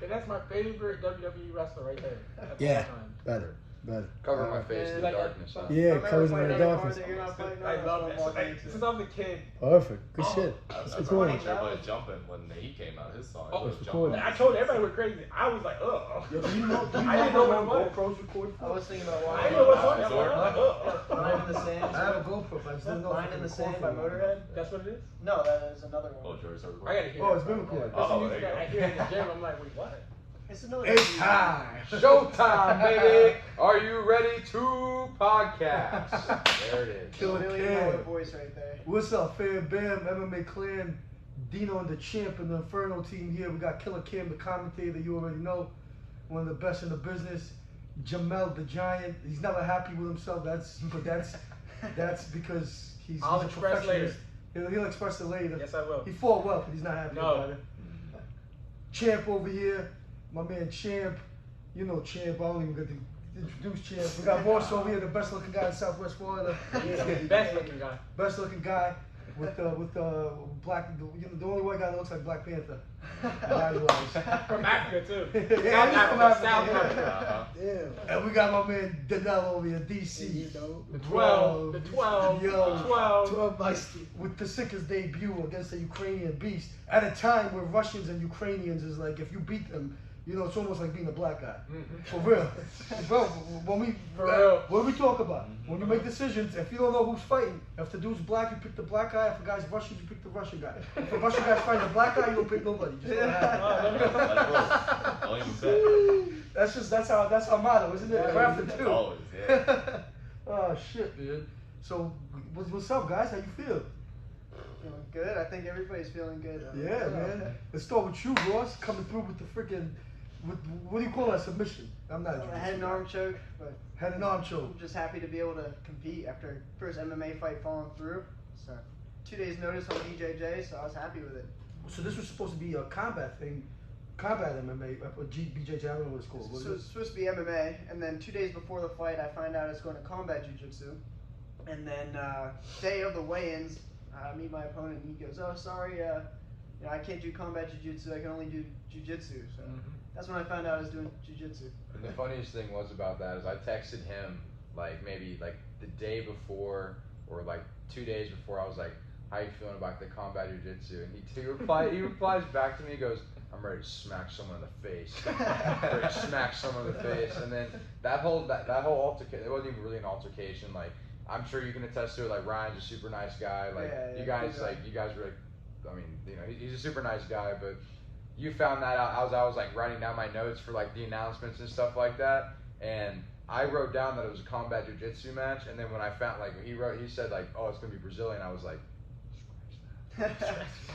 That's my favorite WWE wrestler right there. Yeah, better. Cover my face in the darkness. Yeah, covers in the darkness. I love that. Since I was a kid. Perfect. Good shit. That's It's why cool. everybody was jumping when he came out. His song. I told everybody we're crazy. I was like, ugh. Yo, do you know I didn't know what it was. GoPros record for? I was thinking about I watching. didn't know what's on there. Line in the Sand. I have a GoPro, but I just didn't know. Line in the Sand by Motorhead. That's what it is? No, that is another Oh, one. Joy's I gotta hear it. Oh, it's been recorded. There you go. I hear it in the gym. I'm like, wait, what? It's another. It's time. Showtime, baby! Are you ready to podcast? There it is. Kill Really Cam. know the voice right there. What's up, fam? Bam, MMA Clan, Dino The Champ, and the Inferno team here. We got Killer Cam, the commentator, you already know. One of the best in the business. Jamel, the Giant. He's never happy with himself. That's because he's I'll a express perfectionist. He'll express it later. Yes, I will. He fought well, but he's not happy No. about it. Champ over here, my man Champ. You know Champ. I don't even get to introduce Champ. We got Ross over here, the best looking guy in Southwest Florida. Best looking guy. Best looking guy with black. The only white guy that looks like Black Panther. From Africa too. Yeah, he's from Africa. South Yeah. Africa. Yeah. And we got my man Dinel over here, DC. The 12. The 12. Yo. 12. With the sickest debut against the Ukrainian beast at a time where Russians and Ukrainians is like, if you beat them, you know, it's almost like being a black guy. For real. Bro, when we talk about, when you make decisions, if you don't know who's fighting, if the dude's black, you pick the black guy. If the guy's Russian, you pick the Russian guy. If the Russian guy's fighting the black guy, you don't pick nobody. Just let it happen. That's our motto, isn't it? Crafted too. Always, yeah. Oh shit, man. So what's up, guys? How you feel? Feeling good. I think everybody's feeling good. Yeah, man. Let's start with you, Ross. Coming through with the freaking, what do you call that submission? I'm not. I had an arm choke, but Had an arm choke. I'm just happy to be able to compete after first MMA fight falling through. So 2 days notice on BJJ, so I was happy with it. So this was supposed to be a combat thing, combat MMA, or BJJ. I don't know what it's called. So it's supposed to be MMA, and then 2 days before the fight, I find out it's going to combat jiu-jitsu. And then day of the weigh-ins, I meet my opponent, and he goes, "Oh, sorry, you know, I can't do combat jiu-jitsu. I can only do jiu-jitsu." So that's when I found out I was doing jiu-jitsu. And the funniest thing was about that is I texted him like maybe like the day before or like 2 days before. I was like, "How you feeling about the combat jiu-jitsu?" And he replies back to me. He goes, "I'm ready to smack someone in the face." Ready to smack someone in the face. And then that whole altercation, it wasn't even really an altercation. Like, I'm sure you can attest to it. Like, Ryan's a super nice guy. Like, you guys were like, I mean, you know, he's a super nice guy. But you found that out. I was like writing down my notes for like the announcements and stuff like that. And I wrote down that it was a combat jiu-jitsu match. And then when I found, like, he said like, "Oh, it's gonna be Brazilian." I was like,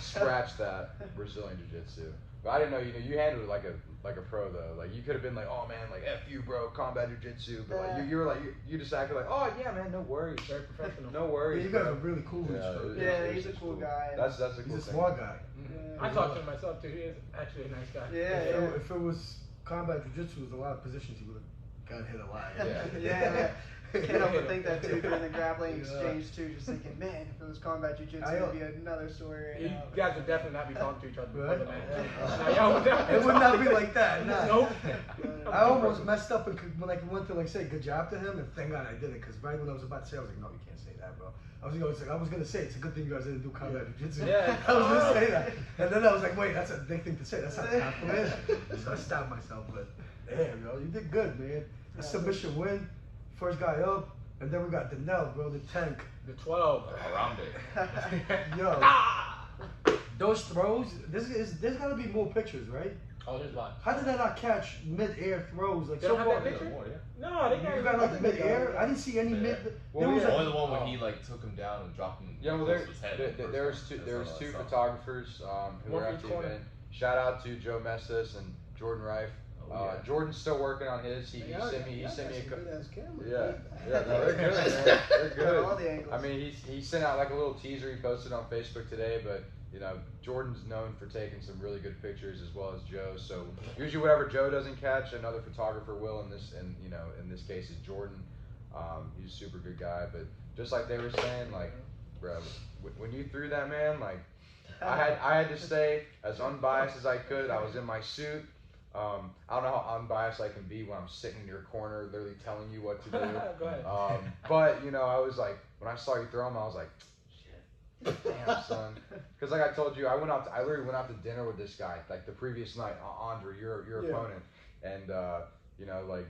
scratch that, Brazilian jiu-jitsu. But I didn't know, you handled it like a pro though. Like, you could have been like, "Oh man, like F you, bro, combat jiu-jitsu." But like you were like, you just acted like, "Oh yeah, man, no worries, Very professional. no worries." Yeah, you guys are really cool. Yeah, he's a cool guy. That's a cool He's a thing. smart guy. I talked to him myself too. He is actually a nice guy. Yeah. If it was combat jiu-jitsu, there's a lot of positions he would have got hit a lot. Yeah. Can't help but think that too during the grappling exchange too. Just thinking, man, if it was combat jiu-jitsu, it'd be another story. Right You now. guys would definitely not be talking to each other before Right. the match. It would not be like that. Nah. Nope. I almost messed up when I went to like say good job to him, and thank God I didn't, because right when I was about to say, I was like, "No, you can't say that, bro." I was gonna say it's a good thing you guys didn't do combat jiu-jitsu. Yeah. I was gonna say that, and then I was like, "Wait, that's a big thing to say. That's not a compliment." So I stopped myself, but damn, yo, you did good, man. A submission win, first guy up. And then we got Dinel, bro, the tank. The 12. Harambe. Yo, those throws. There's gotta be more pictures, right? Oh, there's lots. How did that not catch mid-air throws? Like They so don't far, have that picture? More, yeah. No, they you got got like mid-air. I didn't see any mid. Well, There was Only like, the one when he like took him down and dropped him. Yeah, well, close to his head. there was two photographers who were at the event. Shout out to Joe Messis and Jordan Reif. Jordan's still working on his. He sent me a couple. Yeah, no, they're good, man. They're good. All the angles. I mean, he sent out like a little teaser he posted on Facebook today, but you know, Jordan's known for taking some really good pictures as well as Joe. So usually whatever Joe doesn't catch, another photographer will. In this case is Jordan. He's a super good guy, but just like they were saying, like, bro, when you threw that, man, like, I had to stay as unbiased as I could. I was in my suit. I don't know how unbiased I can be when I'm sitting in your corner, literally telling you what to do. Go ahead. But you know, I was like, when I saw you throw him, I was like, shit, damn son. Because like I told you, I literally went out to dinner with this guy like the previous night, Andre, your opponent, and you know, like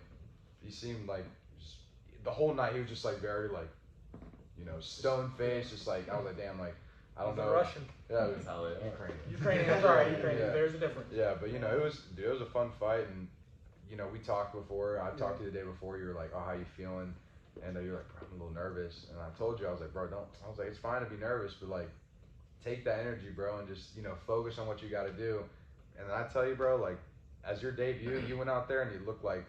he seemed like just, the whole night he was just like very like, you know, stone faced, just like I was like, damn, like I don't know. Russian. Yeah, That's how they are. Ukrainian. I'm sorry, Ukrainian. Yeah. There's a difference. Yeah, but you know, it was a fun fight, and you know, we talked before. I talked to you the day before. You were like, "Oh, how you feeling?" And you're like, "Bro, I'm a little nervous." And I told you, I was like, "Bro, don't." I was like, "It's fine to be nervous, but like, take that energy, bro, and just focus on what you got to do." And then I tell you, bro, like, as your debut, you went out there and it looked like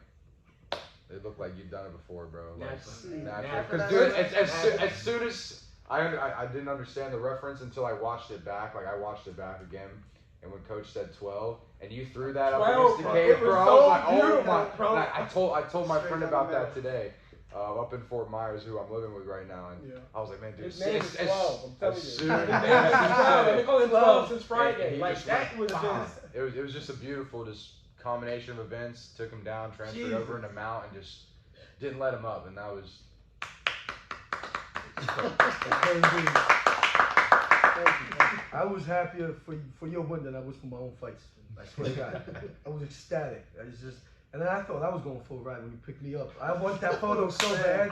you'd done it before, bro. Like, natural. Because dude, as soon as I didn't understand the reference until I watched it back. Like I watched it back again, and when Coach said 12, and you threw that up against the cage, bro, I was like, oh my! And I told my friend about that today, up in Fort Myers, who I'm living with right now, and I was like, man, dude, his name is 12. I'm telling you. His soon name is 12. They call him 12 since Friday. Like that was just. It was just a beautiful combination of events. Took him down, transferred over into mount, and just didn't let him up, and that was. I was happier for your win than I was for my own fights. I swear to God. I was ecstatic. And then I thought I was going for a ride when he picked me up. I want that photo so bad.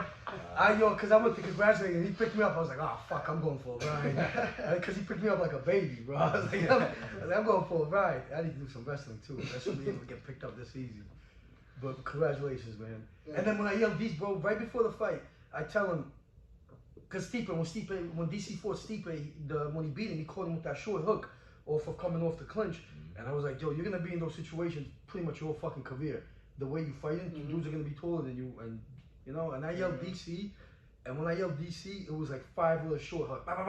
Because I went to congratulate him and he picked me up. I was like, oh fuck, I'm going for a ride. Because he picked me up like a baby, bro. I was like, I'm going for a ride. I need to do some wrestling too. I shouldn't be able to get picked up this easy. But congratulations, man. Yeah. And then when I yelled these, bro, right before the fight, I tell him, because when DC fought Stipe, when he beat him, he caught him with that short hook off of coming off the clinch. And I was like, yo, you're going to be in those situations pretty much your whole fucking career. The way you fighting, dudes are going to be taller than you. And I yelled DC. And when I yelled DC, it was like 5 little short hooks. I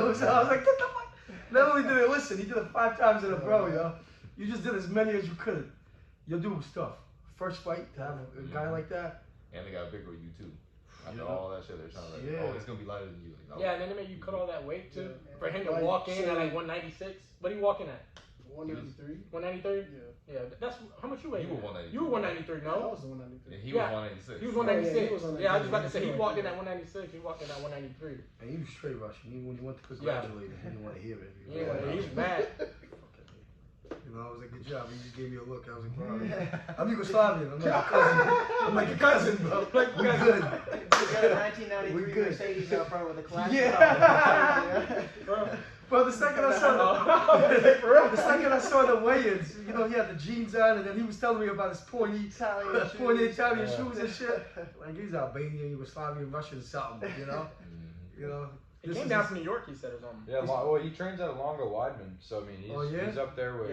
was like, get the fuck. Not only did it listen, he did it 5 times in a row, yo. You just did as many as you could. Your dude was tough. First fight to have a guy like that. And they got bigger with you too. After all that shit, they're trying to oh, it's gonna be lighter than you. Like, and then they made you cut all that weight too. For him to walk in at like 196. What are you walking at? 193. 193? Yeah. That's how much you weigh? You were 193. You were 193, no? I was 193. And he was 186. He was 196. Yeah, I was just about to say he walked in at 196. He walked in at 193. And he was straight Russian. Even when you went to congratulate him, he didn't want to hear it. He was mad. I was like, good job. He just gave me a look. I was like, wow. I'm Yugoslavian. I'm like your cousin. I'm like your cousin, bro. Like, we good. You got a 1993 Mercedes out front with a classic. Yeah. Bro, the second I saw the weigh-ins, he had the jeans on, and then he was telling me about his pointy Italian shoes and shit. Like he's Albanian, Yugoslavian, Russian, something. He came down from New York, he said, or something. Yeah, well, he trains at Longo Weidman, so I mean, he's up there with.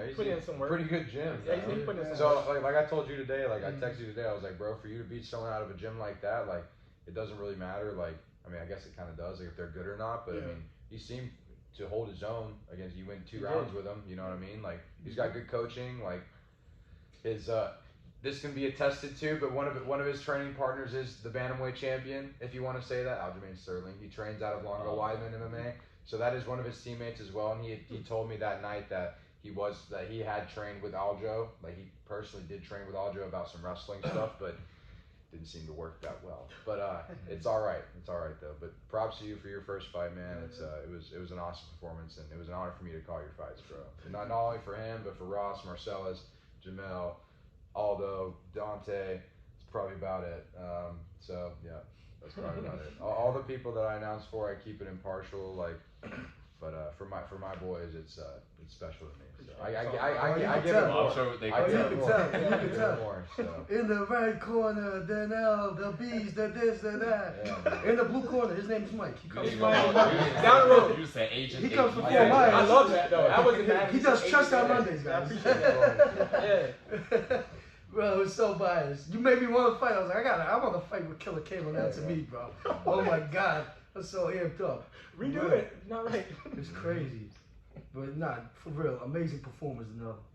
He's putting in some work. Pretty good gym. Yeah, he's putting in some work. So, like I told you today, like I texted you today, I was like, bro, for you to beat someone out of a gym like that, like it doesn't really matter. Like, I mean, I guess it kind of does, like if they're good or not. But I mean, he seemed to hold his own against you. Win 2 rounds with him. You know what I mean? Like he's got good coaching. Like his this can be attested to, but one of his training partners is the bantamweight champion, if you want to say that, Aljamain Sterling. He trains out of Longo Weidman MMA, so that is one of his teammates as well. And he told me that night that he had trained with Aljo, like he personally did train with Aljo about some wrestling stuff, but didn't seem to work that well. But it's all right. It's all right though. But props to you for your first fight, man. It was an awesome performance, and it was an honor for me to call your fights, bro. And not only for him, but for Ross, Marcellus, Jamel, Aldo, Dante. It's probably about it. So yeah, that's probably about it. All the people that I announced for, I keep it impartial. Like, but for my boys, it's special to me. So I give it more. I'm sure they can tell. More. So. In the right corner, Dinel, the bees, the this, the that. Yeah, in the blue corner, his name is Mike. He comes from down the road. You said agent. He comes from Fort Myers. Myers. I love that though. That was he does chest on Mondays, guys. I appreciate that. Yeah. Bro, it was so biased. You made me want to fight. I was like, I want to fight with Killer Cable now to me, bro. Oh my God. I'm so amped up. Redo it. Not right. It's crazy. But for real, amazing performance,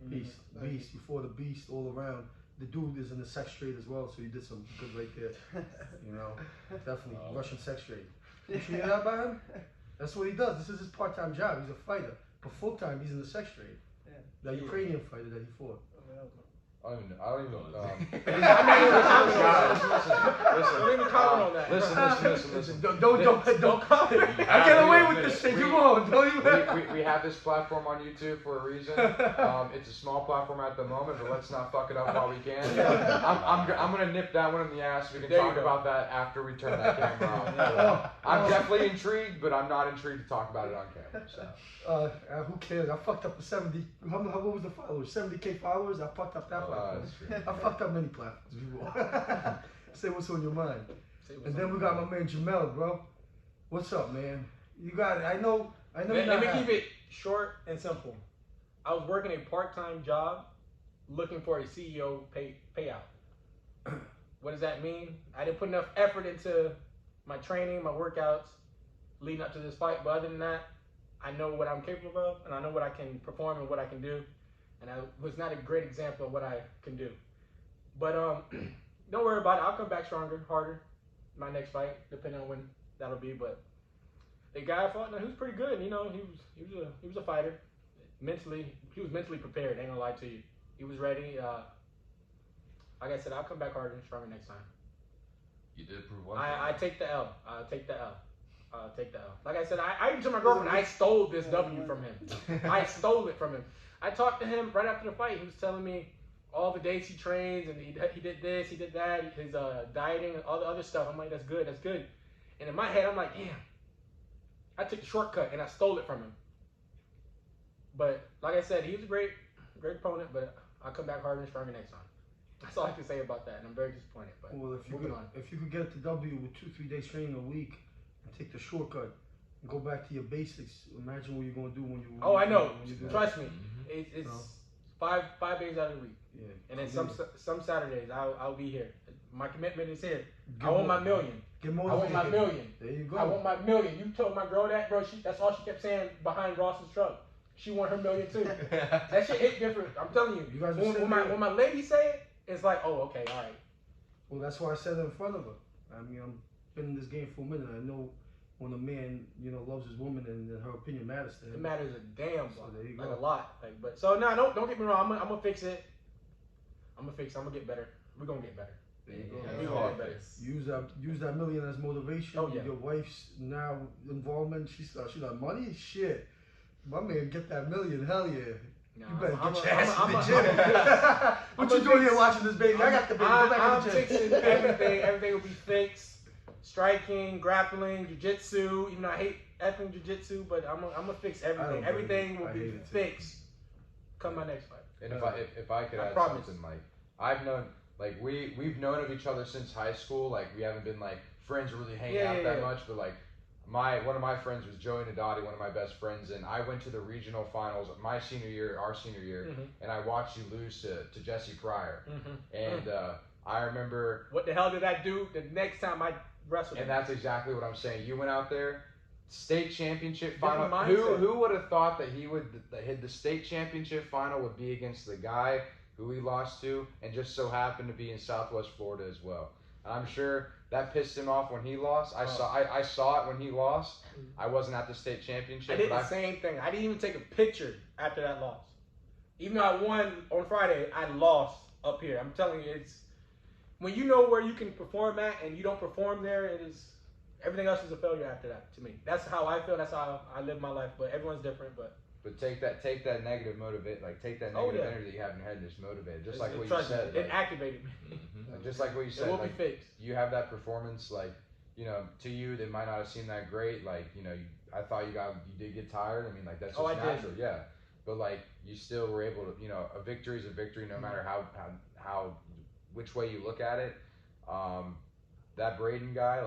Beast. Beast, you fought a beast all around. The dude is in the sex trade as well, so you did some good right there. Definitely. Russian sex trade. You hear that about him? That's what he does. This is his part-time job. He's a fighter. But full-time, he's in the sex trade. That Ukrainian fighter that he fought. I don't even know. I'm not even comment on that. Listen, Don't even comment on that. Listen. Don't comment. I get away with this shit. Come on, don't even. We have this platform on YouTube for a reason. It's a small platform at the moment, but let's not fuck it up while we can. I'm gonna nip that one in the ass. We can talk about that after we turn that camera off. I'm definitely intrigued, but I'm not intrigued to talk about it on camera. So. Who cares? I fucked up the 70. What was the followers? 70K followers. I fucked up that platform. I fucked up many platforms before. Say what's on your mind. And then we got my man Jamel, bro. What's up, man? You got it. I know. Let me keep it short and simple. I was working a part-time job, looking for a CEO payout. What does that mean? I didn't put enough effort into my training, my workouts, leading up to this fight. But other than that, I know what I'm capable of, and I know what I can perform and what I can do. And I was not a great example of what I can do. But don't worry about it. I'll come back stronger, harder, my next fight, depending on when that'll be. But the guy I fought, he was pretty good. You know, he was a fighter. Mentally, he was mentally prepared. Ain't gonna lie to you. He was ready. Like I said, I'll come back harder and stronger next time. You did prove one. I take the L. I'll take the L. Take the L. Like I said, I even told my girlfriend I stole this W from him. I stole it from him. I talked to him right after the fight. He was telling me all the days he trains and he did this, he did that, his dieting and all the other stuff. I'm like, that's good, that's good. And in my head, I'm like, damn, I took the shortcut and I stole it from him. But like I said, he was a great opponent, but I'll come back harder and stronger next time. That's all I can say about that, and I'm very disappointed. But well, if you could get the W with 2-3 days training a week and take the shortcut and go back to your basics, imagine what you're gonna do when you. Oh, I know. Trust me, it's 5 days out of the week. Yeah. And then some Saturdays I'll be here. My commitment is here. I want my million. I want my million. There you go. I want my million. You told my girl that, bro. That's all she kept saying behind Ross's truck. She want her million too. That shit hit different. I'm telling you. When my lady say it, it's like, oh, okay, all right. Well, that's why I said it in front of her. I mean, I've been in this game for a minute. I know when a man, loves his woman and her opinion matters to him. It matters a damn so there you go. Like a lot. But so no, don't get me wrong. I'm gonna fix it. I'm gonna get better. We're gonna get better. There you go. We're gonna get better. Use that million as motivation. Oh, yeah. Your wife's now involvement. She's like, money? Shit. My man, get that million. Hell yeah. No, you better get your ass in the gym. What you doing here watching this baby? I got the baby. Go back I'm in the gym. fixing everything. Everything will be fixed. Striking, grappling, jiu-jitsu. Even though I hate effing jiu-jitsu, but I'm gonna fix everything. Everything will be fixed. Come my next fight. And if I could add something, like I've known, like we've known of each other since high school. Like we haven't been like friends or really hanging out that much, but like one of my friends was Joey Nadati, one of my best friends, and I went to the regional finals of my senior year, and I watched you lose to Jesse Pryor, and I remember. What the hell did I do the next time I wrestled? And that's exactly what I'm saying. You went out there, state championship final. Who would have thought that the state championship final would be against the guy who he lost to, and just so happened to be in Southwest Florida as well. And I'm sure that pissed him off when he lost. I saw it when he lost. I wasn't at the state championship. I did the same thing. I didn't even take a picture after that loss. Even though I won on Friday, I lost up here. I'm telling you, it's when you know where you can perform at and you don't perform there, everything else is a failure after that to me. That's how I feel. That's how I live my life. But everyone's different. But take that negative motivate, like take that negative energy that you have in your head and just motivate it. Just like what you said. It activated me. Just like what you said. It will be fixed. You have that performance, like, to you, it might not have seemed that great. Like, I thought you did get tired. I mean, like, that's just natural. Did. Yeah. But, like, you still were able to, a victory is a victory no matter how which way you look at it. That Braden guy,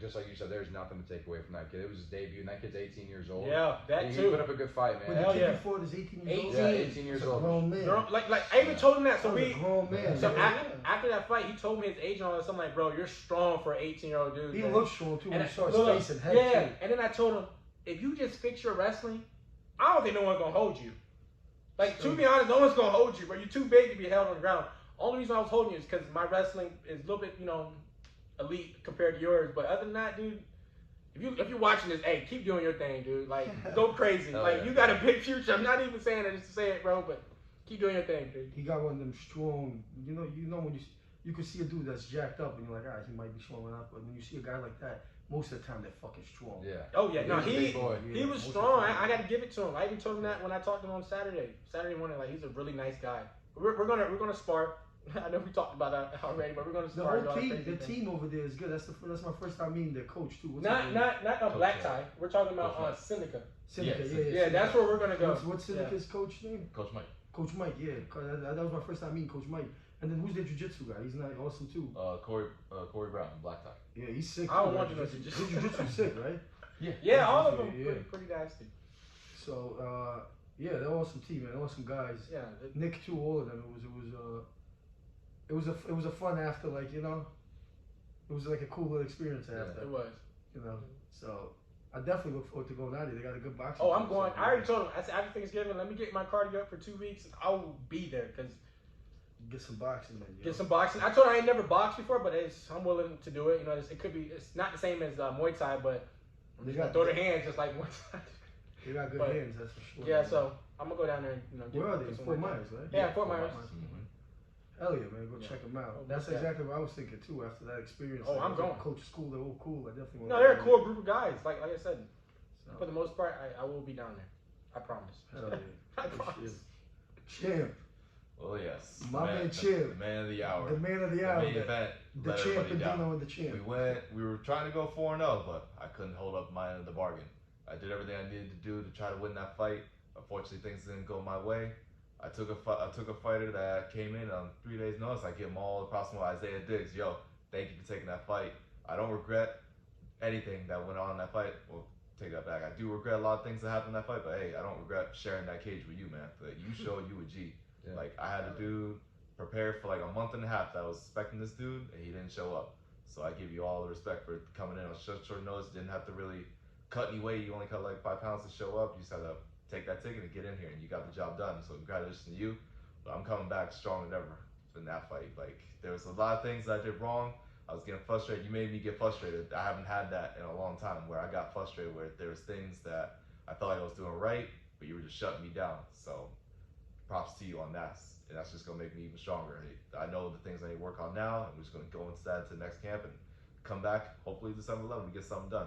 just like you said, there's nothing to take away from that kid. It was his debut, and that kid's 18 years old. Yeah, he put up a good fight, man. But the kid before is 18 years old? Yeah, 18 years old. Grown man. Like I even told him that. So grown man. So after that fight, he told me his age and all that. I'm like, bro, you're strong for an 18-year-old dude. He looks strong too when he starts facing head too. And then I told him, if you just fix your wrestling, I don't think no one's gonna hold you. Like, to be honest, no one's gonna hold you, bro. You're too big to be held on the ground. Only reason I was holding you is because my wrestling is a little bit, elite compared to yours. But other than that, dude, if you're watching this, hey, keep doing your thing, dude. Like, go crazy. You got a big future. I'm not even saying that just to say it, bro, but Keep doing your thing, dude. He got one of them strong. You know when you can see a dude that's jacked up and you're like, alright, he might be showing up. But when you see a guy like that, most of the time they're fucking strong. Yeah. Oh yeah, no, He's a big boy. he was strong. I got to give it to him. I even told him that when I talked to him on Saturday morning. Like he's a really nice guy. We're gonna spar. I know we talked about that already, but we're gonna The spar. whole team, the team over there is good. That's my first time meeting their coach too. What's Not a black tie. We're talking about Syndicate. Syndicate, Yeah, that's where we're gonna go. What's Syndicate's coach name? Coach Mike. Coach Mike, yeah. That was my first time meeting Coach Mike. And then who's the jiu-jitsu guy? He's not awesome too. Corey Brown, black tie. Yeah, he's sick. I don't too, want right? you to know His jiu-jitsu's sick, right? Yeah, all of them Yeah. pretty nasty. So yeah, they're awesome team, man. Awesome guys. Yeah. Nick too, all of them. It was a fun after, like, you know. It was like a cool little experience after. It was. You know. So I definitely look forward to going out there. They got a good boxing. Oh, team, I'm going. so, I already told him. I said after Thanksgiving, let me get my cardio up for 2 weeks. I will be there because get some boxing, man. get some boxing. I told her I ain't never boxed before, but I'm willing to do it. You know, it could be. It's not the same as Muay Thai, but I'm just gonna throw their hands just like Muay Thai. They got good hands, that's for sure. Yeah, man. so I'm gonna go down there and Where are they? Fort Myers, right? Yeah, Fort Myers. Hell yeah, man, go check them out. That's exactly what I was thinking too after that experience. Oh, I'm going. Coach school, they're all cool. I definitely want No, they're a cool group of guys. Like I said, So, for the most part, I will be down there. I promise. hell yeah. I Good promise. shit. Champ, Well, yes. My man Chery. The man of the hour. the man of the hour. main event. The let champ everybody and down. Dino and the champ. We were trying to go 4-0, but I couldn't hold up my end of the bargain. I did everything I needed to do to try to win that fight. Unfortunately, things didn't go my way. I took a fighter that came in on 3 days' notice. I give him all the possible Isaiah Diggs. Yo, thank you for taking that fight. I don't regret anything that went on in that fight. Well, take that back. I do regret a lot of things that happened in that fight, but hey, I don't regret sharing that cage with you, man. Like, you showed you a G. Yeah. Like, I had to prepare for like a month and a half that I was expecting this dude, and he didn't show up. So I give you all the respect for coming in on short notice. Didn't have to really cut any weight. You only cut like 5 pounds to show up. You just had to take that ticket and get in here, and you got the job done. So congratulations to you. But I'm coming back stronger than ever in that fight. Like, there was a lot of things I did wrong. I was getting frustrated. You made me get frustrated. I haven't had that in a long time where I got frustrated, where there was things that I felt like I was doing right, but you were just shutting me down. So props to you on that. And that's just going to make me even stronger. I know the things I need to work on now. I'm just going to go instead to the next camp and come back. Hopefully December 11th, we get something done.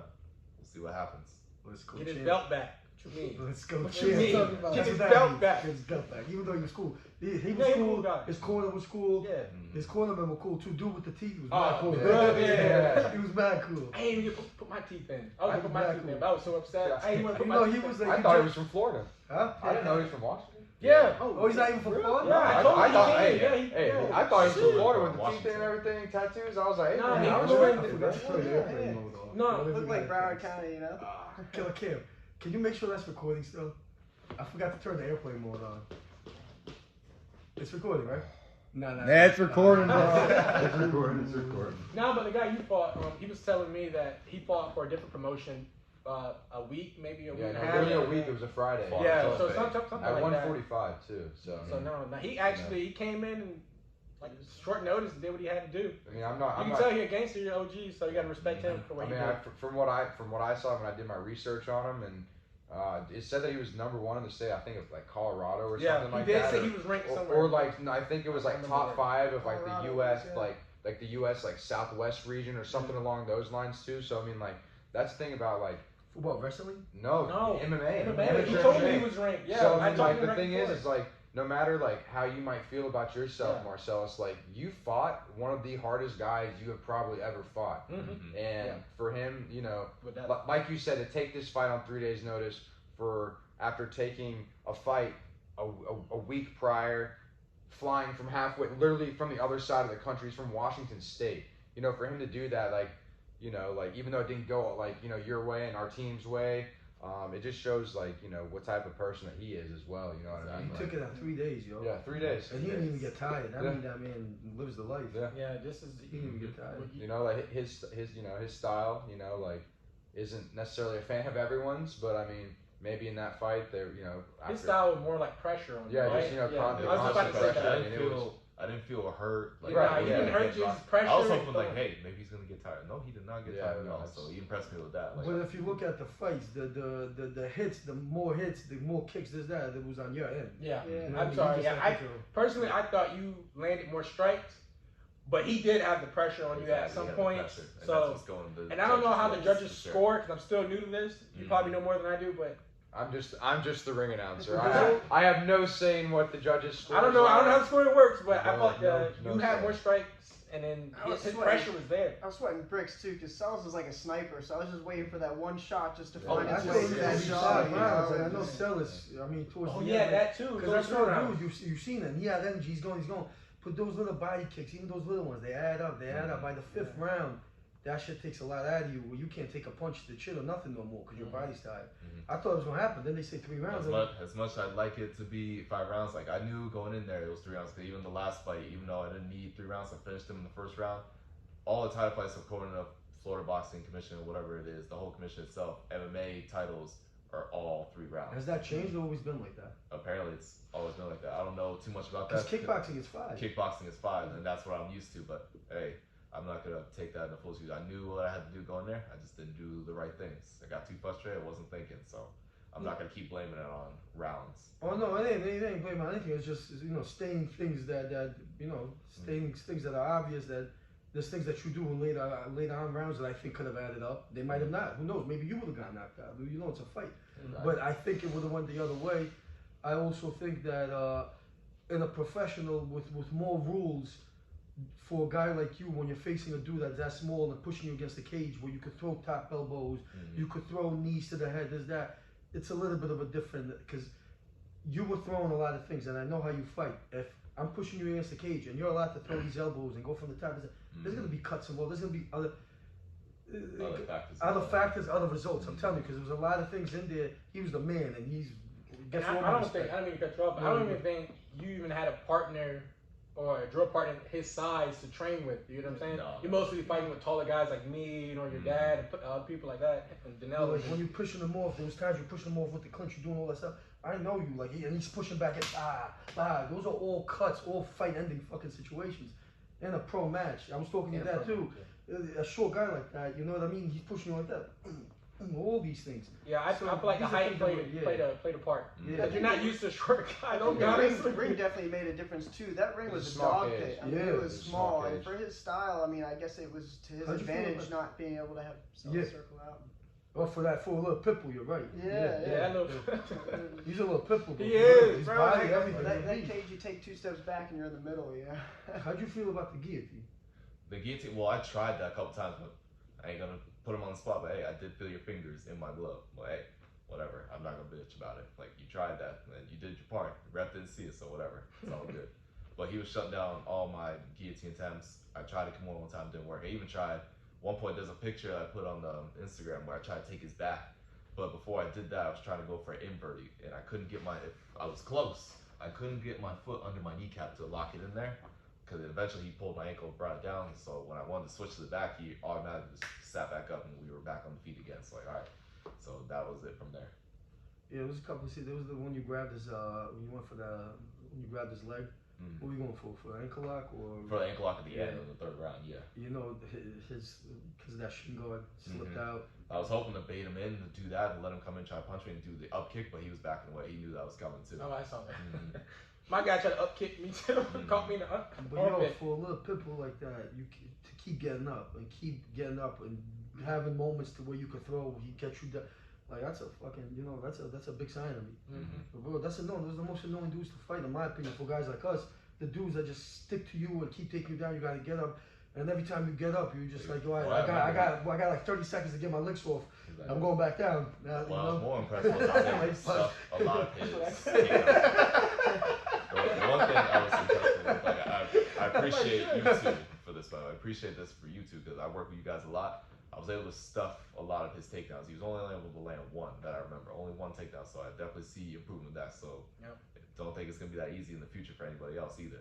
We'll see what happens. Let's go. Get his belt back. What you mean? Let's go. What you mean? Champ. Get his That's what that belt means. back. Get his belt back. Even though he was cool. He was Yeah, he a cool. cool guy. His corner was cool. Yeah. His cornermen were cool too. Dude with the teeth was Oh, mad cool. yeah. He was mad cool. I ain't even put my teeth in. I was gonna put my back teeth in. cool. But I was so upset. I ain't want to put You my know, teeth he in. was like. I thought he was from Florida. Huh? I didn't know he was from Washington. Yeah. Oh, he's not even from Florida? Yeah, I told you thought, he hey, came. hey, I thought he was from Shit. Florida with the teeth Washington. and everything, tattoos. I was like, hey, Nah, man, he I was respect in you, I bro. forgot to turn the airplane mode on. No, Whatever Look like you Broward got. County, you know? Killer Kim, can you make sure that's recording still? I forgot to turn the airplane mode on. It's recording, right? No. That's recording, bro. It's recording, it's recording. No, but the guy you fought, he was telling me that he fought for a different promotion a week, maybe a week Yeah, and a no, half. it was a week. It was a Friday. Yeah, so At something like that. 1:45 too. So I So mean, no, he actually he came in and like short notice and did what he had to do. I mean, I'm not. You I'm can not. tell you're a gangster, you're OG, so you gotta respect him for what I he mean, did. from what I saw when I did my research on him, and it said that he was #1 in the state. I think of like Colorado or Yeah, something like he did that. say he was ranked somewhere. Or like no, I think it was like I top remember 5 of like the Colorado, U.S. yeah. like the U.S. like Southwest region or something along those lines too. So I mean, like that's the thing about like Football, wrestling? no MMA. MMA. He Amateur told me MMA. he was ranked. Yeah, So I I mean, told like him the right thing before. is like no matter like how you might feel about yourself, Yeah. Marcellus, like you fought one of the hardest guys you have probably ever fought, Mhm. and Yeah. for him, you know, But that- like you said, to take this fight on 3 days' notice for after taking a fight a week prior, flying from halfway, literally from the other side of the country, he's from Washington State. You know, for him to do that, like, you know, like even though it didn't go like you know your way and our team's way. It just shows like you know what type of person that he is as well. You know what I He mean? took it on 3 days, yo. Yeah, 3 days. And he didn't even get tired. I Yeah. mean, that man lives the life. Yeah. Yeah, this is He didn't even get tired. You know, like his you know his style, you know, like isn't necessarily a fan of everyone's, but I mean maybe in that fight there, you know, his after, style was more like pressure on him. Yeah, right? just you know, yeah. the I was about to constant say pressure. that. I mean, it was. I didn't feel hurt. Like, Right, he he didn't hurt you. Pressure. I was hoping like, hey, maybe he's gonna get tired. No, he did not get tired at all. that's- So he impressed me with that. Like, But if you look at the fights, the hits, the more kicks, there's that. It was on your end. Yeah, Yeah. You know what I I'm mean? sorry. You Yeah, just I have to- personally I thought you landed more strikes, but he did have the pressure on you at some point. So, and I don't know how the judges score because I'm still new to this. You probably know more than I do, but I'm just the ring announcer. I have no say in what the judges score. I don't know how the scoring works. But I No, thought no you had say. more strikes, and then I was his sweating. pressure was there. I was sweating bricks too, because Sellers is like a sniper, so I was just waiting for that one shot just to Oh, find I its thought way it to was that gonna be shot. 5 you rounds. know? Like, I know Sellers. I mean, towards Oh the yeah, end, that too. because So I saw round. dude, you've seen him. He had energy. He's going. But those little body kicks, even those little ones, they add up. By the 5th round, that shit takes a lot out of you. Where you can't take a punch to the chin or nothing no more because your body's tired. I thought it was gonna happen. Then they say 3 rounds. As much I'd like it to be 5 rounds, like I knew going in there it was 3 rounds. Cause even the last fight, even though I didn't need 3 rounds, I finished him in the 1st round. All the title fights according to Florida Boxing Commission or whatever it is, the whole commission itself, MMA titles are all 3 rounds. Has that changed or always been like that? Apparently, it's always been like that. I don't know too much about Because that. kickboxing is 5. Kickboxing is 5, and that's what I'm used to. But hey, I'm not gonna take that in the full use. I knew what I had to do going there. I just didn't do the right things. I got too frustrated. I wasn't thinking. So I'm not gonna keep blaming it on rounds. Oh no, it ain't blaming on anything. It's just staying things that staying things that are obvious. That there's things that you do in later on rounds that I think could have added up. They might have not. Who knows? Maybe you would have gotten knocked out. It's a fight. But I think it would have went the other way. I also think that in a professional with more rules, for a guy like you, when you're facing a dude that's that small and pushing you against the cage, where you could throw top elbows, you could throw knees to the head, it's a little bit of a different, because you were throwing a lot of things, and I know how you fight. If I'm pushing you against the cage and you're allowed to throw these elbows and go from the top, there's going to be cuts involved. There's going to be other factors, other results. I'm telling you, because there was a lot of things in there. He was the man, and he's. And I don't mean to cut you off, but I don't even think you even had a partner or a drill partner his size to train with. You know what I'm saying? No. You're mostly fighting with taller guys like me, your dad, and people like that, and Dinel. Like when you're pushing them off, those times you're pushing them off with the clinch, you're doing all that stuff. I know you, and he's pushing back at those are all cuts, all fight-ending fucking situations. In a pro match, I was talking to that too. A short guy like that, you know what I mean? He's pushing you like that. All these things. Yeah, I feel like the height played a part. Yeah. You're not used to short guys. The ring definitely made a difference too. That ring was a dog pit. I mean, it was small, and for his style, I mean, I guess it was to his advantage not being able to have circle out. Oh, for a little pitbull, you're right. Yeah. He's a little pitbull. He is, his bro. body, everything. That cage, you take 2 steps back and you're in the middle. Yeah. How'd you feel about the guillotine? The guillotine. Well, I tried that a couple times, but I ain't gonna put him on the spot. But hey, I did feel your fingers in my glove. But hey, whatever. I'm not gonna bitch about it. Like, you tried that, and you did your part. The ref didn't see it, so whatever. It's all good. But he was shutting down all my guillotine attempts. I tried to come on one time, didn't work. I even tried. One point, there's a picture I put on the Instagram where I tried to take his back. But before I did that, I was trying to go for an inverted, and I couldn't get I was close. I couldn't get my foot under my kneecap to lock it in there, because eventually he pulled my ankle and brought it down. So when I wanted to switch to the back, he automatically just sat back up, and we were back on the feet again. So all right. So that was it from there. Yeah, there was a couple. There was the one you grabbed his. When you went for when you grabbed his leg. What were you going for? For an ankle lock or? For the ankle lock at the end of the 3rd round, yeah. You know, his because that shingo had slipped out. I was hoping to bait him in to do that and let him come in, try to punch me and do the up kick, but he was backing away. He knew that was coming too. Oh, I saw that. My guy tried to up kick me too. Caught me in the up. But for a little pitbull like that, to keep getting up and having moments to where you could throw, he gets you down. Like, that's a fucking, that's a big sign of me. But bro, those are the most annoying dudes to fight, in my opinion, for guys like us. The dudes that just stick to you and keep taking you down. You gotta get up, and every time you get up, you're just like, I got like 30 seconds to get my licks off. Exactly. I'm going back down. I was more impressed with how they stuff a lot of his. The one thing I was impressed with, like, I appreciate you two for this, but I appreciate this for you two because I work with you guys a lot. I was able to stuff a lot of his takedowns. He was only able to land one that I remember, only one takedown. So I definitely see improvement in that. So don't think it's gonna be that easy in the future for anybody else either.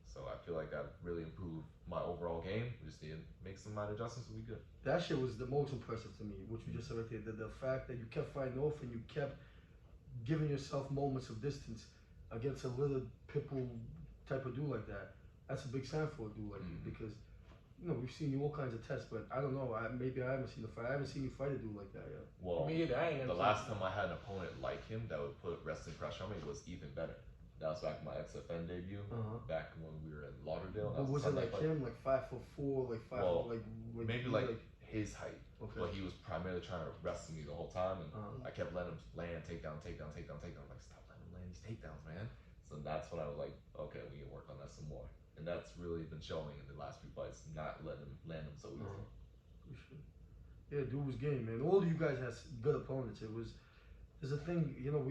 So I feel like that really improved my overall game. We just need to make some minor adjustments and we good. That shit was the most impressive to me, which you just said right there. The fact that you kept fighting off and you kept giving yourself moments of distance against a little pitbull type of dude like that that's a big sign for a dude like you because, you know, we've seen you all kinds of tests, but I don't know. Maybe I haven't seen a fight. I haven't seen you fight a dude like that yet. Well, me either. I ain't the last time I had an opponent like him that would put wrestling pressure on me was even better. That was back in my XFN debut, back when we were in Lauderdale. But was it like him, like 5'4", like 5', like maybe like his height, okay. but he was primarily trying to wrestle me the whole time, and I kept letting him land takedown. Like, stop letting him land these takedowns, man. So that's when I was like, okay, we can work on that some more, and that's really been showing in the last few fights, not letting him land them so easy. Yeah, dude was game, man. All of you guys had good opponents. There's a thing, you know,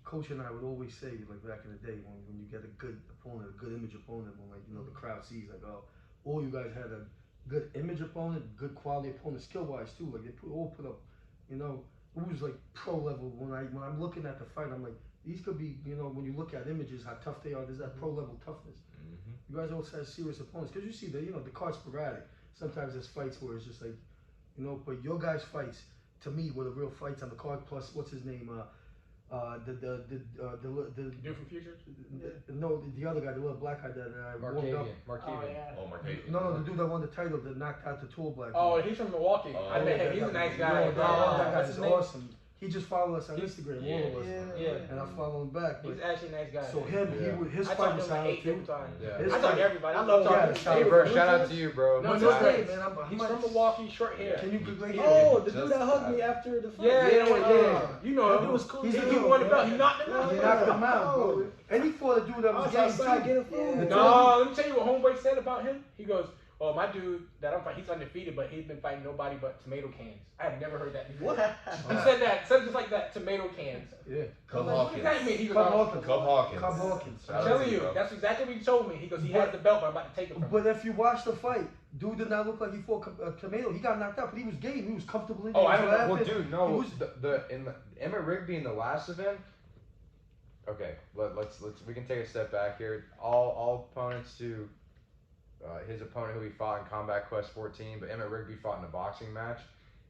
Coach and I would always say, like back in the day, when you get a good opponent, a good image opponent, when like, you know, the crowd sees like, oh, all you guys had a good image opponent, good quality opponent, skill-wise too. Like they all put up, you know, it was like pro level. When I'm looking at the fight, I'm like, these could be, you know, when you look at images, how tough they are. There's that pro level toughness. You guys always have serious opponents because you see the, you know, the card's sporadic. Sometimes there's fights where it's just like, you know, but your guys' fights. To me, were the real fights on the card. Plus, what's his name? The Dude from Futures? No, the other guy, the little black guy that warmed up. Markavian. Oh, Markavian. No, the dude that won the title that knocked out the tall black. Oh, he's from Milwaukee. I met him. He's a nice guy. That guy is awesome. He just followed us on Instagram, all of us. Yeah. And I follow him back. He's actually a nice guy. So his fight was solid too. I talk to everybody. I love talking to Hey, bro, shout out to you, bro. No, no, man. He's from Milwaukee, short hair. Can you Google him? Oh, the dude that hugged me after the fight. Yeah. You know That him. dude was cool. He won the belt. He knocked him out. He knocked him out, bro. And he fought a dude that was getting food. No, let me tell you what homeboy said about him. He goes, "Oh, my dude that I'm fighting, he's undefeated, but he's been fighting nobody but tomato cans." I have never heard that before. What? He said that, said just like that, tomato cans. Yeah. Cub What does that mean? He goes, Cub Hawkins. I'm telling you, that's exactly what he told me. He goes, he has the belt, but I'm about to take it from him. But if you watch the fight, dude did not look like he fought Tomato. He got knocked out, but he was game. He was comfortable in there. Oh, I don't know. Well, laughing. dude, no. In the Emmett Rigby in the last event. Okay, let's we can take a step back here. All opponents to his opponent who he fought in Combat Quest 14, but Emmett Rigby fought in a boxing match,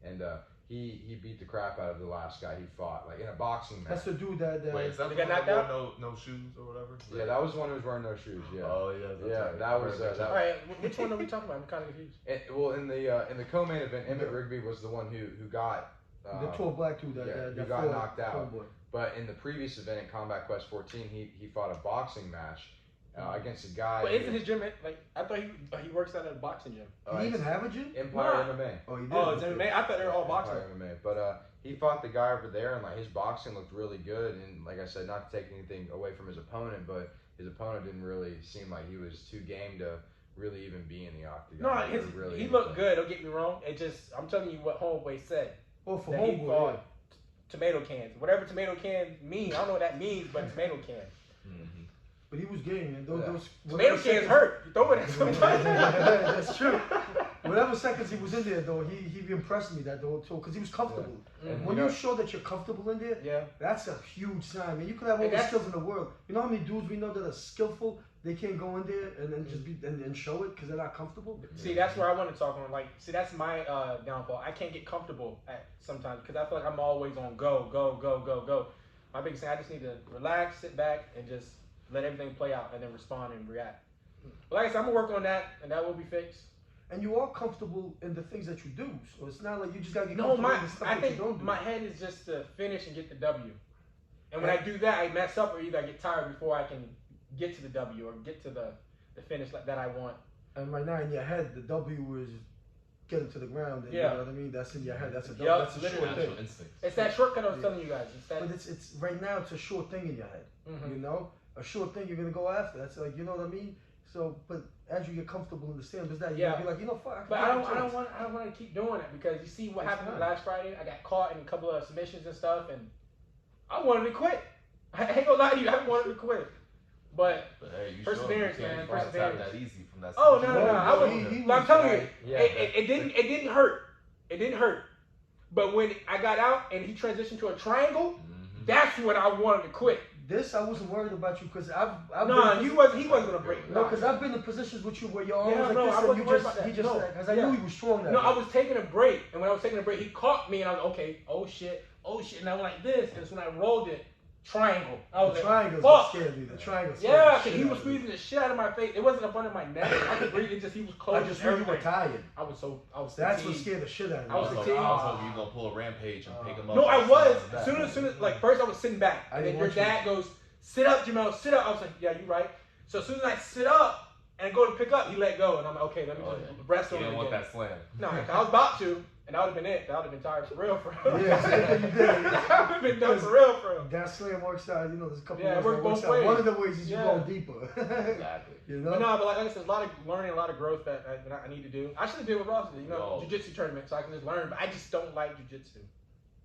and he beat the crap out of the last guy he fought, like in a boxing match. That's the dude that. Wait, is that They the got one knocked that out? wore no shoes or whatever? Yeah, that was the one who was wearing no shoes. Yeah. Oh yeah. That's Yeah, right. that was. All right, which one are we talking about? I'm kind of confused. Well, in the co-main event, Emmett Rigby was the one who got. The tall black dude that got fought knocked out. Homeboy. But in the previous event in Combat Quest 14, he fought a boxing match against a guy. But isn't his gym like? I thought he works at a boxing gym. Did he even have a gym? Empire MMA. Oh, he did. Oh, it's MMA. I thought they were all boxing. Empire MMA. But he fought the guy over there, and like his boxing looked really good. And like I said, not to take anything away from his opponent, but his opponent didn't really seem like he was too game to really even be in the octagon. No, he looked good. Don't get me wrong. It just, I'm telling you what homeboy said. Oh, for that he homeboy. fought tomato cans. Whatever tomato cans mean, I don't know what that means, but tomato can. But he was game, man. Those tomato cans hurt. You throw it at somebody. That's true. Whatever seconds he was in there, though, he impressed me that though too, because he was comfortable. Yeah. And when you show that you're comfortable in there, that's a huge sign, man. You could have all the skills in the world. You know how many dudes we know that are skillful? They can't go in there and then just be and show it because they're not comfortable. See, that's where I want to talk on. Like, see, that's my downfall. I can't get comfortable at sometimes because I feel like I'm always on go. My biggest thing, I just need to relax, sit back, and just let everything play out, and then respond and react. But like I said, I'm gonna work on that, and that will be fixed. And you are comfortable in the things that you do, so it's not like you just gotta get comfortable in the stuff I that think you don't do. my head is just to finish and get the W. And when I do that, I mess up, or either I get tired before I can get to the W or get to the finish that I want. And right now in your head, the W is getting to the ground. And you know what I mean? That's in your head. That's a W. That's a short thing. It's that shortcut I was telling you guys. But it's right now. It's a short thing in your head. You know, a short thing you're gonna go after. That's like, you know what I mean. So, but as you get comfortable in the stand, is that you're gonna be like, you know, fuck. But I don't want to keep doing it because you see what happened last Friday. I got caught in a couple of submissions and stuff, and I wanted to quit. I ain't gonna lie to you, I wanted to quit. But hey, you perseverance, sure man. Perseverance. That easy from that. Oh no! I'm telling you, it didn't hurt. It didn't hurt. But when I got out and he transitioned to a triangle, that's when I wanted to quit. This I wasn't worried about you because I've he wasn't gonna break. No, because I've been in positions with you where your arms like no, this I and wasn't worried about that. because I knew he was strong. That no, way. I was taking a break, and when I was taking a break, he caught me, and I was okay. Oh shit, and I went like this, and so when I rolled it, triangle. I was The like, triangles fuck. scared me. The triangles. Yeah, because he was squeezing the shit out of my face. It wasn't up under my neck. I could breathe. It just he was close. I just knew you were tired. I was That's fatigued. what scared the shit out of me. I was fatigued. I was hoping you were gonna pull a rampage and pick him up. No, I was. As As soon as like first I was sitting back, and then your dad goes, "Sit up, Jamel, sit up." I was like, "Yeah, you right." So as soon as I sit up and go to pick up, he let go, and I'm like, "Okay, let me just rest on You him didn't want again." that slam. No, I was about to, and that would have been it. That would have been tired for real, for real. Yeah, you did. That would have been done for real, for real. That slam works out. You know, there's a couple Yeah, it ways works that both works out. ways. One of the ways is you Yeah. go deeper. Exactly. You know. But no, but like I said, a lot of learning, a lot of growth that I need to do. I should have did what Ross did, you know, jiu-jitsu tournament, so I can just learn. But I just don't like jiu-jitsu.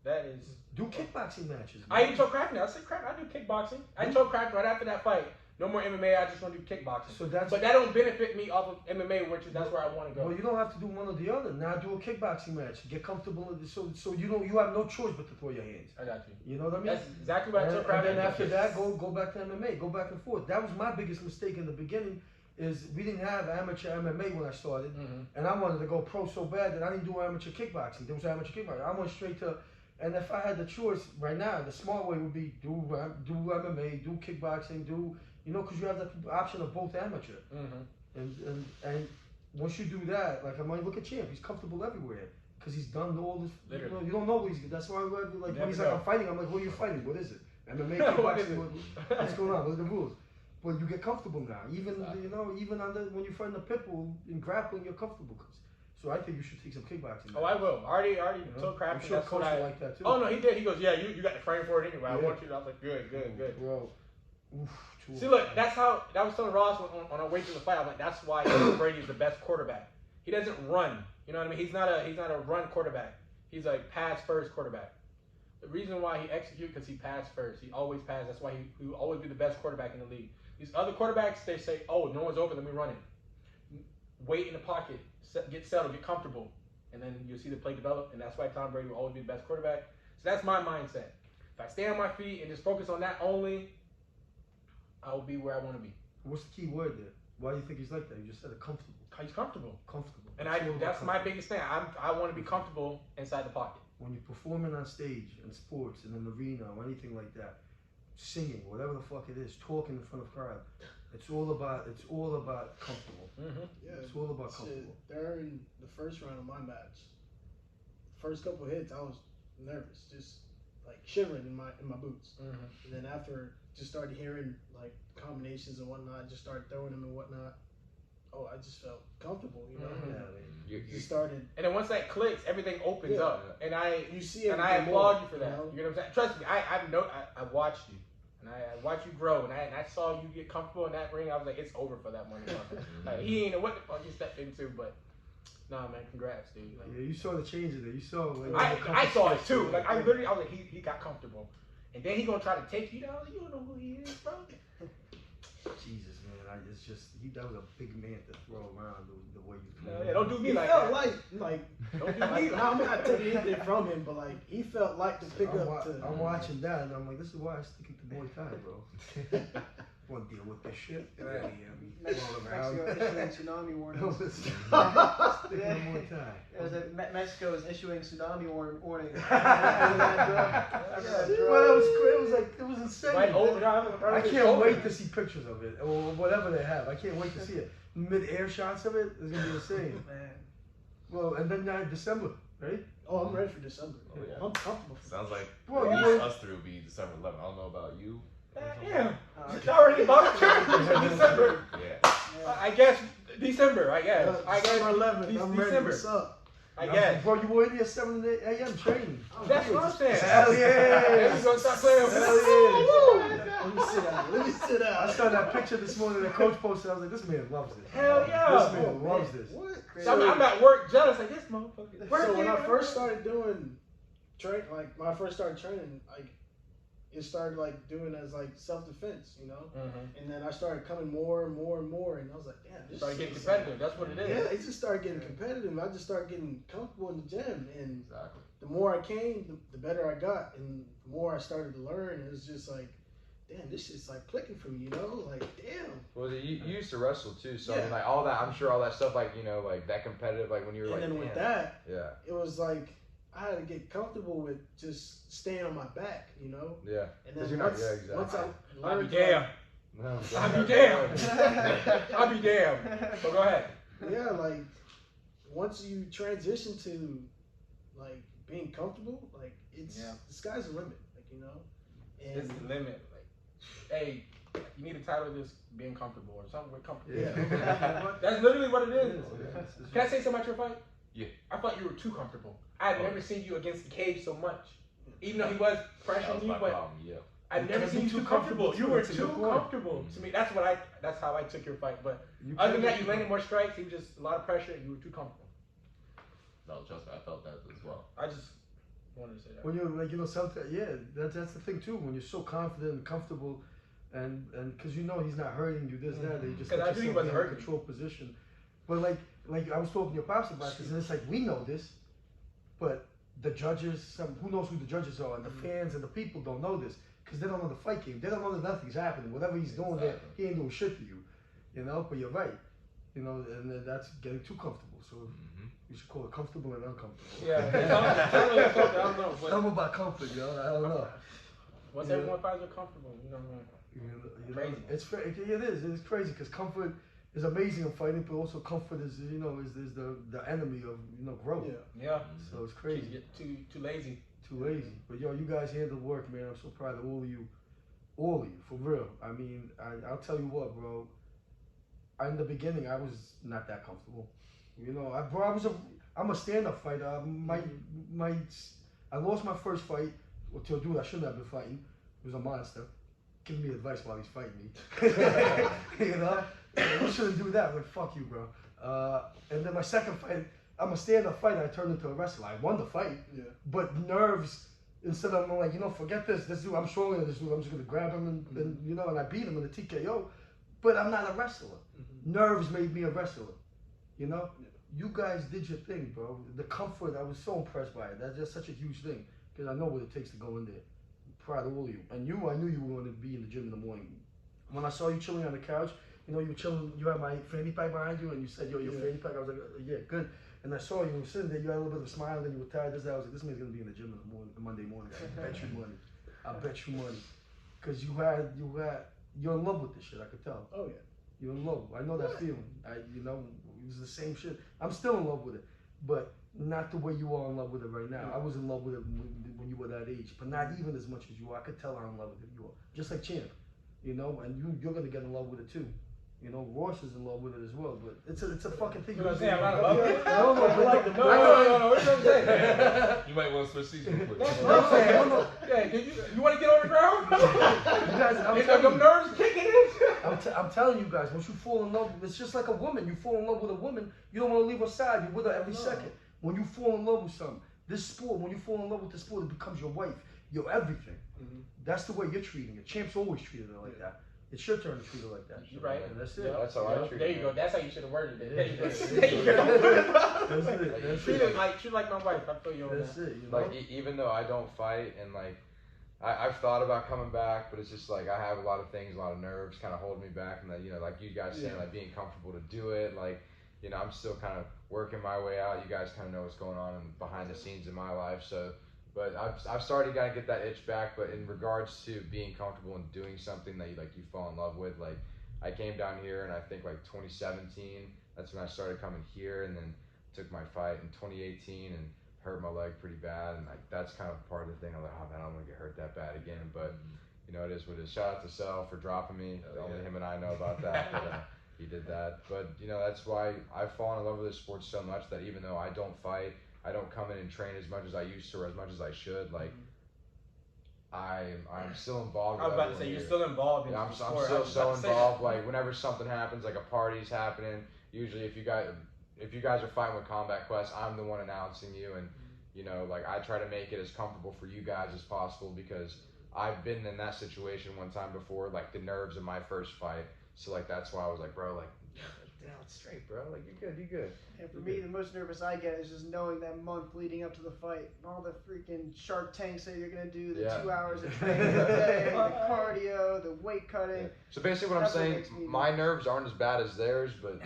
That is. Do kickboxing matches. I even told Crack now. I said, Crack, I do kickboxing. I told Crack right after that fight, no more MMA. I just want to do kickboxing. So that's. But that don't benefit me off of MMA, which is that's where I want to go. Well, you don't have to do one or the other. Now do a kickboxing match. Get comfortable. So you have no choice but to throw your hands. I got you. You know what I mean? That's exactly what I told Crack. And then after that, go back to MMA. Go back and forth. That was my biggest mistake in the beginning. Is we didn't have amateur MMA when I started, and I wanted to go pro so bad that I didn't do amateur kickboxing. There was amateur kickboxing. I went straight to, and if I had the choice right now, the smart way would be do MMA, do kickboxing, because you have the option of both amateur. And once you do that, like I might look at Champ, he's comfortable everywhere because he's done all this. You don't know what he's. That's why like when he's like I'm fighting, I'm like, what are you fighting? What is it? MMA, kickboxing. What's going on? What are the rules? But you get comfortable now. Even even when you're fighting a pit bull in grappling, you're comfortable. So I think you should take some kickboxing. Oh, I will. Already told Crap. I'm sure coach will like that too. Oh no, he did. He goes, yeah, you got the frame for it anyway. I want you. I was like, good. Bro. See, look, that was telling Ross on our way to the fight. I'm like, that's why Brady is the best quarterback. He doesn't run. You know what I mean? He's not a run quarterback. He's a pass first quarterback. The reason why he executes because he passed first. He always passed. That's why he will always be the best quarterback in the league. These other quarterbacks, they say, oh, no one's open, let me run it. Wait in the pocket, get settled, get comfortable, and then you'll see the play develop, and that's why Tom Brady will always be the best quarterback. So that's my mindset. If I stay on my feet and just focus on that only, I will be where I want to be. What's the key word there? Why do you think he's like that? You just said comfortable. He's comfortable. Comfortable. And that's my biggest thing. I want to be comfortable inside the pocket. When you're performing on stage, in sports, in an arena, or anything like that, singing, whatever the fuck it is, talking in front of a crowd, it's all about comfortable. Yeah, it's all about comfortable. During the first round of my match, first couple hits, I was nervous, just like shivering in my boots. And then after, just started hearing like combinations and whatnot, just started throwing them and whatnot. Oh, I just felt comfortable, you know. You started, and then once that clicks, everything opens up, and I applaud you for that. You know what I'm saying? Trust me, I watched you, and I watched you grow, and I saw you get comfortable in that ring. I was like, it's over for that motherfucker. Like, he ain't know what the fuck he stepped into, but nah, man, congrats, dude. Like, yeah, you saw the change in there. You saw. I saw it too. Like I was like, he got comfortable, and then he gonna try to take you down. Like, you don't know who he is, bro. Jesus, man, that was a big man to throw around the way you threw. Yeah, don't do me he like felt that. like Don't do me. I'm not taking anything from him, but like he felt like to pick up. I'm watching that, and I'm like, this is why I stick it to Muay Thai, bro. Want to deal with this shit? Get out of here. Mexico issuing tsunami warnings. Mexico is issuing tsunami warnings. Well, it was insane. Right over, I can't wait to see pictures of it, or whatever they have. I can't wait to see it. Mid-air shots of it is gonna be insane. Man. Well, and then December, right? Oh, I'm ready for December. Oh, yeah. I'm comfortable. Sounds like us three will be December 11th. I don't know about you. Yeah, it's already about to December. Yeah. I guess December. I guess. December 11th. I'm ready. What's up? I guess. Bro, you were in here 7 a.m. training. That's what I'm saying. Hell yeah. There you go. Start playing. Hell yeah. Let me sit down. I saw that picture this morning that coach posted. I was like, this man loves this. Hell yeah. This man loves this. What? So I'm at work jealous like this motherfucker. So when I first started doing when I first started training, like it started like doing as like self-defense, you know. And then I started coming more and more and more, and I was like, damn, this started getting competitive. That's what it is. Yeah, it just started getting competitive. I just started getting comfortable in the gym, and the more I came, the better I got, and the more I started to learn. It was just like, damn, this shit's like clicking for me, you know? Like, damn. Well, you used to wrestle too, so I mean, like all that, I'm sure all that stuff, like, you know, like that competitive, like when you were and like, then with that, yeah, it was like I had to get comfortable with just staying on my back, you know. Yeah. And Because then you're not. Yeah, exactly. once I I'll be learned, damned. No, I'll be damned. I'll be damned. So go ahead. yeah, like once you transition to like being comfortable, like it's the sky's the limit, like you know. And It's the limit. Like, hey, you need a title of this being comfortable or something with comfortable. Yeah. That's literally what it is. Yeah. Can I say something about your fight? Yeah. I thought you were too comfortable. I had never seen you against the cage so much. Even though he was That pressuring was you, my but problem. Yeah. I've never can't seen be you too too comfortable. You comfortable, were too. That's a too good point. comfortable. To me, that's how I took your fight. But You other than can't that, be you landed more strikes. He was just a lot of pressure. You were too comfortable. No, trust me, I felt that as well. I just wanted to say that. When you're like, you know, sometimes, yeah, that's the thing too. When you're so confident and comfortable, and because you know he's not hurting you, this, that, they just 'Cause let I knew he yourself wasn't be in a hurting me. control position. But like I was talking to your pops about this, and it's like we know this, but the judges, who knows who the judges are, and the fans and the people don't know this because they don't know the fight game. They don't know that nothing's happening. Whatever he's doing there, he ain't doing shit for you, you know. But you're right, you know, and then that's getting too comfortable. So we should call it comfortable and uncomfortable. Yeah, I don't know. But Something about comfort, yo. I don't know. once everyone finds they're comfortable, you know what I mean? You know, Crazy. it is. It's crazy because comfort is amazing in fighting, but also comfort is is the enemy of growth. Yeah. So it's Kids crazy. get too lazy. Too lazy. But yo, you guys handle work, man. I'm so proud of all of you, for real. I mean, I'll tell you what, bro. In the beginning, I was not that comfortable. You know, I'm a stand-up fighter. I lost my first fight to a dude I shouldn't have been fighting. He was a monster, giving me advice while he's fighting me. You know, you shouldn't do that. Like, fuck you, bro. And then my second fight, I'm a stand-up fighter. I turned into a wrestler. I won the fight, but nerves. Instead of like, forget this dude. I'm stronger than this dude. I'm just gonna grab him and I beat him in the TKO. But I'm not a wrestler. Nerves made me a wrestler. You know. You guys did your thing, bro. The comfort, I was so impressed by it. That's just such a huge thing because I know what it takes to go in there. I'm proud of all of you. And you, I knew you were going to be in the gym in the morning. When I saw you chilling on the couch, you were chilling, you had my fanny pack behind you and you said, yo, your fanny pack. I was like, yeah, good. And I saw you were sitting there, you had a little bit of a smile and then you were tired. I was like, this man's going to be in the gym in the morning, Monday morning. I bet you money. I bet you money. Because you're in love with this shit, I could tell. Oh yeah. You're in love. I know that feeling. It was the same shit. I'm still in love with it, but not the way you are in love with it right now. I was in love with it when you were that age, but not even as much as you are. I could tell I'm in love with it. You are just like Champ, and you're gonna get in love with it too. Ross is in love with it as well, but it's a fucking thing. You know what I'm saying? I'm not in love with it. No, No. What you saying? You might want to switch seats real quick. That's what I'm saying. No. Yeah, you want to get on the ground? You guys, I'm telling them you. nerves kicking in. I'm telling you guys, once you fall in love, it's just like a woman. You fall in love with a woman, you don't want to leave her side. You're with her every second. When you fall in love with something, this sport, when you fall in love with the sport, it becomes your wife, your everything. That's the way you're treating it. Champs always treated her like that. It's your turn to treat her like that. You're right. And that's it. Yeah. That's how I treat it. There you go. That's how you should have worded it. Yeah. There you go. That's it. That's Treat it. it like my wife. I feel you on That's that. it. Like even though I don't fight and like I've thought about coming back, but it's just like I have a lot of things, a lot of nerves kind of holding me back, and that like you guys saying like being comfortable to do it, like I'm still kind of working my way out. You guys kind of know what's going on behind the scenes in my life, so. But I've started to get that itch back. But in regards to being comfortable and doing something that you fall in love with, like I came down here and I think like 2017, that's when I started coming here, and then took my fight in 2018 and hurt my leg pretty bad, and like that's kind of part of the thing. I'm like, oh man, I don't want to get hurt that bad again. But it is what it is. Shout out to Sel for dropping me. Only him and I know about that. But, he did that. But that's why I've fallen in love with this sport so much that even though I don't fight, I don't come in and train as much as I used to or as much as I should. Like I'm still involved. I was about to say you're still involved in I'm the sport. still so involved. Like whenever something happens, like a party's happening. Usually, if you guys are fighting with Combat Quest, I'm the one announcing you, and like I try to make it as comfortable for you guys as possible because I've been in that situation one time before, like the nerves of my first fight. So like that's why I was like, bro, like. Down straight, bro. Like you're good. And for me, the most nervous I get is just knowing that month leading up to the fight, all the freaking Shark Tanks that you're gonna do, the 2 hours of training a day, the cardio, the weight cutting. Yeah. So basically, what I'm saying, my nerves aren't as bad as theirs, but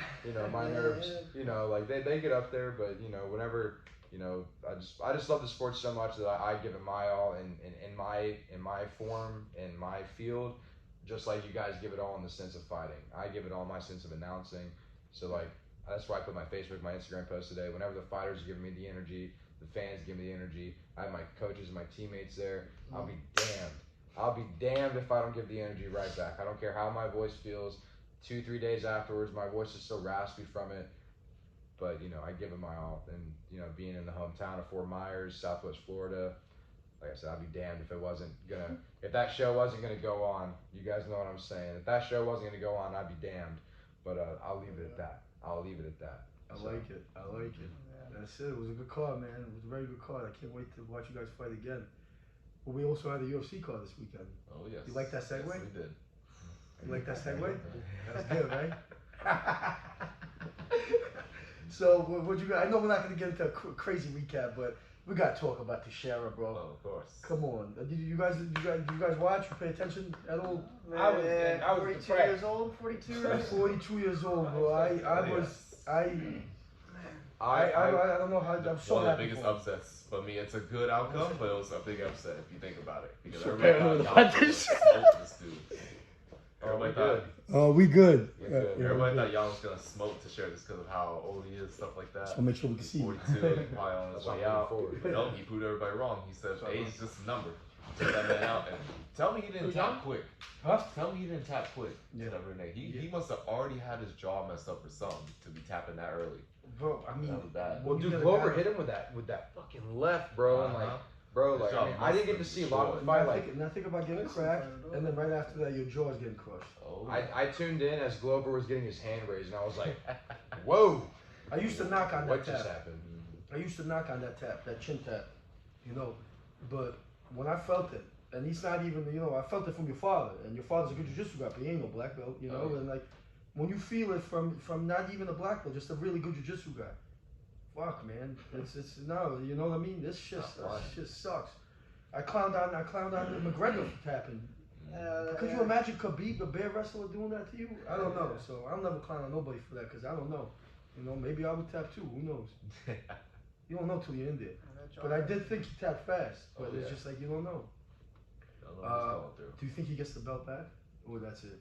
my nerves, like they get up there. But whenever You know, I just love the sport so much that I give it my all in my form, in my field, just like you guys give it all in the sense of fighting. I give it all my sense of announcing. So like that's why I put my Facebook, my Instagram post today. Whenever the fighters are giving me the energy, the fans give me the energy. I have my coaches and my teammates there. I'll be damned. I'll be damned if I don't give the energy right back. I don't care how my voice feels. 2-3 days afterwards, my voice is still raspy from it. But, you know, I give it my all. And, you know, being in the hometown of Fort Myers, Southwest Florida, like I said, I'd be damned if it wasn't gonna, if that show wasn't gonna go on. You guys know what I'm saying. If that show wasn't gonna go on, I'd be damned. But I'll leave it at that. I'll leave it at that. I like it. That's it. It was a good card, man. It was a very good card. I can't wait to watch you guys fight again. But we also had a UFC card this weekend. Oh, yes. You like that segue? Yes, we did. You like that segue? That's good, right? So, what you got? I know we're not going to get into a crazy recap, but we got to talk about the Chery, bro. Oh, of course. Come on. Did you guys watch? You pay attention at all? I was 42 depressed. years old, 42 I'm 42 years old, bro. I don't know how. I'm so One of happy the biggest for him. upsets for me. It's a good outcome, but it was a big upset if you think about it. Because So everybody paranoid thought about Jan was this. gonna smoke this dude. Everybody good. thought. Oh, we good. We're good. Everybody thought Jan was gonna smoke to share this because of how old he is, stuff like that. So make sure we can see you. 42, he's probably on his That's why way I'm out. looking forward. But no, he proved everybody wrong. He said age is just a number. Took that man out and tell me he didn't tap quick. Huh? Tell me he didn't tap quick. Yeah. He must have already had his jaw messed up or something to be tapping that early. Bro, I mean, That was bad. Well, you dude, get a Glover guy- hit him with that fucking left, bro. And like, His like, jaw I mean, I didn't get to must see a have lot of the destroyed. fight. Now think about getting cracked, and then right after that, your jaw is getting crushed. Oh. I tuned in as Glover was getting his hand raised, and I was like, whoa. I used to knock on What that just tap. happened? I used to knock on that tap, that chin tap, you know. But when I felt it, and he's not even, you know, I felt it from your father, and your father's a good jiu-jitsu guy, but he ain't no black belt, you know. Oh, yeah. And like, when you feel it from not even a black belt, just a really good jiu-jitsu guy, fuck, man, it's no, you know what I mean. This shit sucks. I clowned on McGregor for tapping. Could you imagine Khabib, the bear wrestler, doing that to you? I don't know. So I'll never clown on nobody for that because I don't know. You know, maybe I would tap too. Who knows? You don't know till you're in there. But I did think he tapped fast. But it's just like you don't know. Don't know what he's going through. Do you think he gets the belt back, or that's it?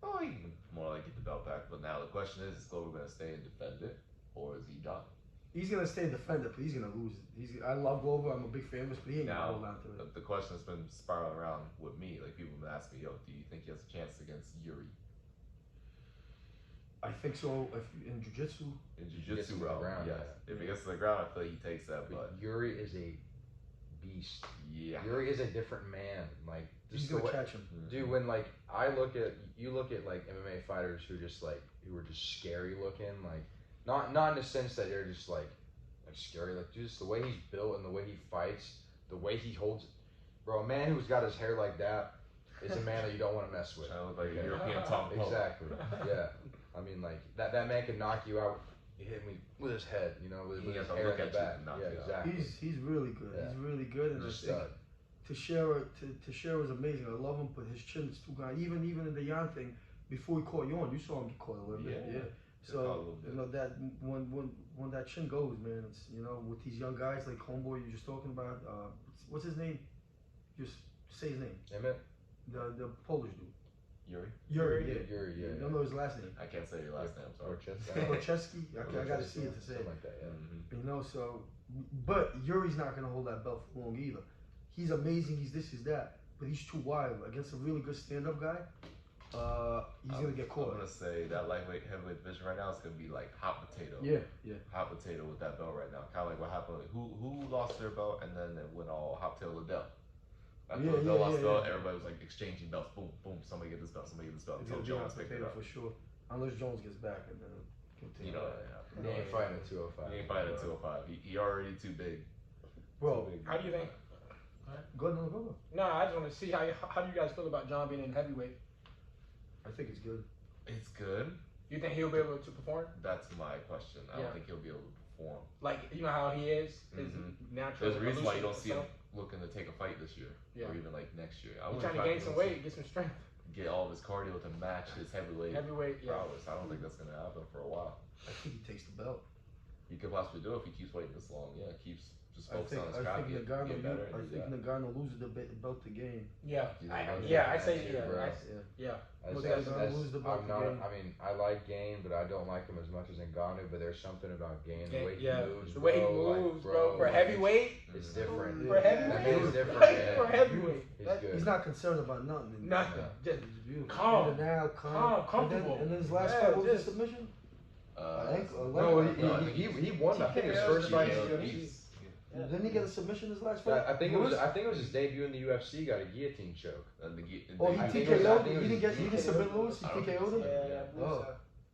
Oh, he can more like get the belt back. But now the question is Glover going to stay and defend it, or is he done? He's gonna stay defender, but he's gonna lose it. I love Glover. I'm a big fan of his, but he ain't gonna Now, hold on to it. the question has been spiraling around with me. Like, people have been asking me, yo, do you think he has a chance against Yuri? I think so. If in jiu-jitsu, In Gets jiu-jitsu to the realm, ground, yes. yeah. If he gets to the ground, I feel like he takes that, but Yuri is a beast. yeah. Yuri is a different man. Like, he's just the gonna way, catch him. dude. When like you look at like MMA fighters who are just scary looking. Like, not in the sense that they're just like scary. Like, just the way he's built and the way he fights, the way he holds. Bro, a man who's got his hair like that is a man that you don't want to mess with. I look like a Okay? European Tom Poe. Exactly. Yeah. I mean, like that man can knock you out. He hit me with his head, you know, with He his has to hair look in the at you back. to knock Yeah, you out. exactly. He's really good. Yeah. He's really good, and I Just, think Teixeira is amazing. I love him, but his chin is too high. Even in the Jan thing, before he caught you on, you saw him get caught a little bit. Yeah. Yeah. So you know that when that chin goes, man, it's with these young guys like homeboy you're just talking about. What's his name? Just say his name. Emmett? The Polish dude. Yuri? Yuri. Yeah. Yuri, yeah. I don't know his last name. I can't say your last name, sorry. Korchesky. I gotta see it to say Something it. like that, yeah. You know, so, but Yuri's not gonna hold that belt for long either. He's amazing. He's this, he's that, but he's too wild against a really good stand-up guy. He's gonna get caught. I'm gonna say that lightweight, heavyweight division right now is gonna be like hot potato. Yeah. Hot potato with that belt right now. Kind of like what happened. Like, who lost their belt and then it went all hot tail Liddell. After Liddell lost the belt, everybody was like exchanging belts. Boom, boom. Somebody get this belt. Somebody get this belt. It's Until gonna be Jones hot picked it potato up. for sure, unless Jones gets back and then You know that ain't happening. He ain't fighting at 205. He ain't fighting at 205. He already too big. Bro, Too big. How do you think? go ahead. No, I just want to see how do you guys feel about John being in heavyweight? I think it's good. It's good. You think he'll be able to perform? That's my question. I Yeah. don't think he'll be able to perform. Like, you know how he is? His natural. There's a reason why you don't see him himself? looking to take a fight this year, Yeah. or even like next year. I He's wouldn't trying to fight gain him some to weight, get some strength. get all of his cardio to match his heavyweight Heavyweight, yeah. prowess. I don't think that's gonna happen for a while. I think he takes the belt. he could possibly do if he keeps waiting this long. Yeah, keeps just I focusing think on his craft, get better. I think Nagano loses the belt to game. Yeah, I say yeah. I mean, I like Game, but I don't like him as much as Ngannou. But there's something about Game, the way he moves, the way he moves, bro. For heavyweight, it's different. For heavyweight, it's different. Man. For heavyweight, he's good. He's not concerned about nothing. Nothing. Just calm, comfortable. And then his last fight was a submission. He won. I think his first fight. Didn't he get a submission his last fight? I think it was his debut in the UFC. Got a guillotine choke. He TKO'd. He didn't submit Lewis. He TKO'd him.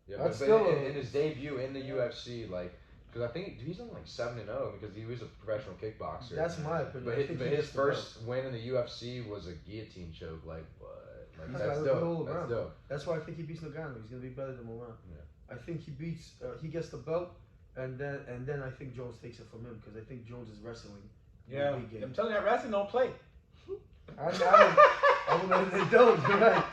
Yeah, but in his debut in the UFC, like, because I think he's only like 7-0 because he was a professional kickboxer. That's my opinion. But his first win in the UFC was a guillotine choke. Like what? Like that's dope. That's dope. That's why I think he beats Nagano. He's gonna be better than Moran. Yeah. I think he beats. He gets the belt. And then I think Jones takes it from him because I think Jones is wrestling. Yeah, I'm telling you, that wrestling don't play. They don't. You're right.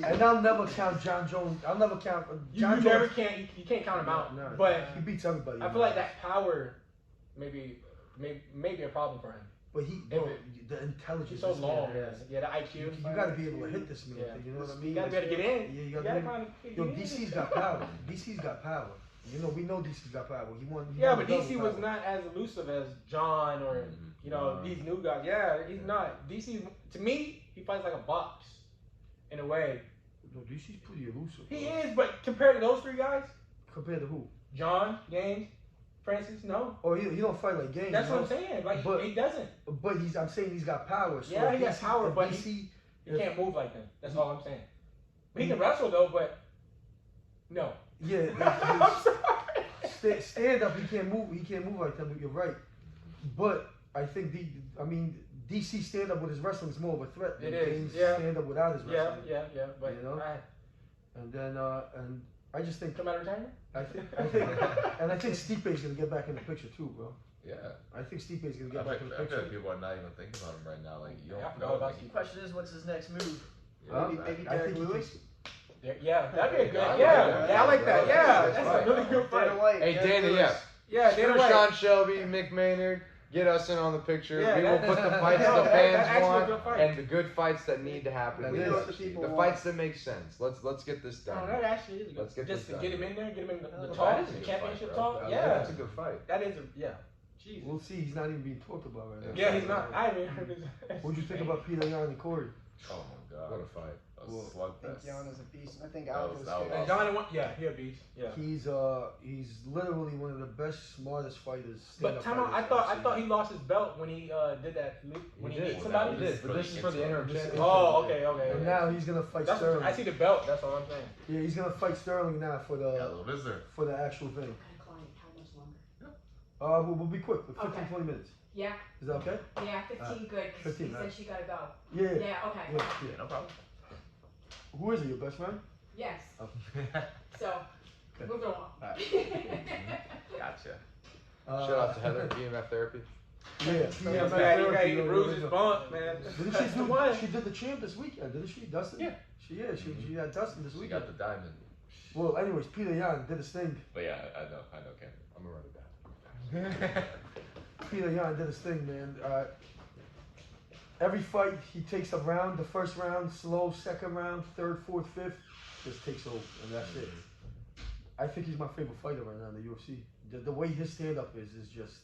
And I'll never count John Jones. I'll never count. You never can't. You can't count him out. No, but he beats everybody. I feel like that power, maybe a problem for him. But the intelligence. He's so long. Yeah, the IQ. You got to be able to hit this man. Yeah. You know what I mean? You got to be able to get in. Yeah, you got to be. Yo, DC's got power. DC's got power. You know, we know DC's got power. He won. But DC was not as elusive as John or these new guys. Yeah, he's not. DC, to me, he fights like a box, in a way. No, DC's pretty elusive. He is, but compared to those three guys. Compared to who? John, Gaines, Francis, no. Oh, he don't fight like Gaines. That's what I'm saying. Like, he doesn't. But I'm saying he's got power. So yeah, he has power, but he can't move like them. That's all I'm saying. He can wrestle though, but no. Yeah, I'm sorry. Stand up, he can't move like that. But you're right. But I think DC stand up with his wrestling is more of a threat than Gaines stand up without his wrestling. Yeah. But you know, and then and I just think come out of retirement. I think Stipe is gonna get back in the picture too, bro. Yeah. I think Stipe is gonna get back in the I feel picture. like people are not even thinking about him right now. Like you don't know. The question is, what's his next move? Maybe I Derek think Lewis. Yeah, that'd be a good. Yeah, I like that. Yeah, that's a really good fight. Hey, Dana, Dana White. Sean Shelby, Mick Maynard, get us in on the picture. Yeah, we will put the fights the fans want and the good fights that need to happen. The fights that make sense. Let's get this done. Oh, that actually is good. Let's get just this to done. get him in there, get him in the talk, the championship talk. Yeah, that's a good fight. That is Jesus. We'll see. He's not even being talked about right now. Yeah, he's not. I haven't heard his. What'd you think about Peter Yan and Corey? Oh my God, what a fight! I think Jan is a beast. I think Aljo's that was good. John, he a beast. Yeah. He's literally one of the best, smartest fighters. But time out, I thought he lost his belt when he did that. When he beat somebody. He did. But this is for the interim champion. Oh, okay. And now he's gonna fight Sterling. I see the belt. That's all I'm saying. Yeah, he's gonna fight Sterling now for the actual thing. How much longer? We'll be quick. 15-20 minutes. Yeah. Is that okay? Yeah, 15 good. 15, she said she gotta go. Yeah. Yeah, okay. Yeah, no problem. Who is it, your best friend? Yes. Oh. So, moving on. Gotcha. Shout out to Heather, BMF Therapy. Yeah, you got bruise his bump, man. She did the champ this weekend, didn't she? Dustin? Yeah. She had Dustin this weekend. She got the diamond. Well, anyways, Peter Yan did his thing. But yeah, I know, Ken. I'm gonna run it down. Peter Yan did his thing, man. Every fight he takes a round, the first round slow, second round, third, fourth, fifth, just takes over, and that's it. I think he's my favorite fighter right now in the UFC. The way his stand up is just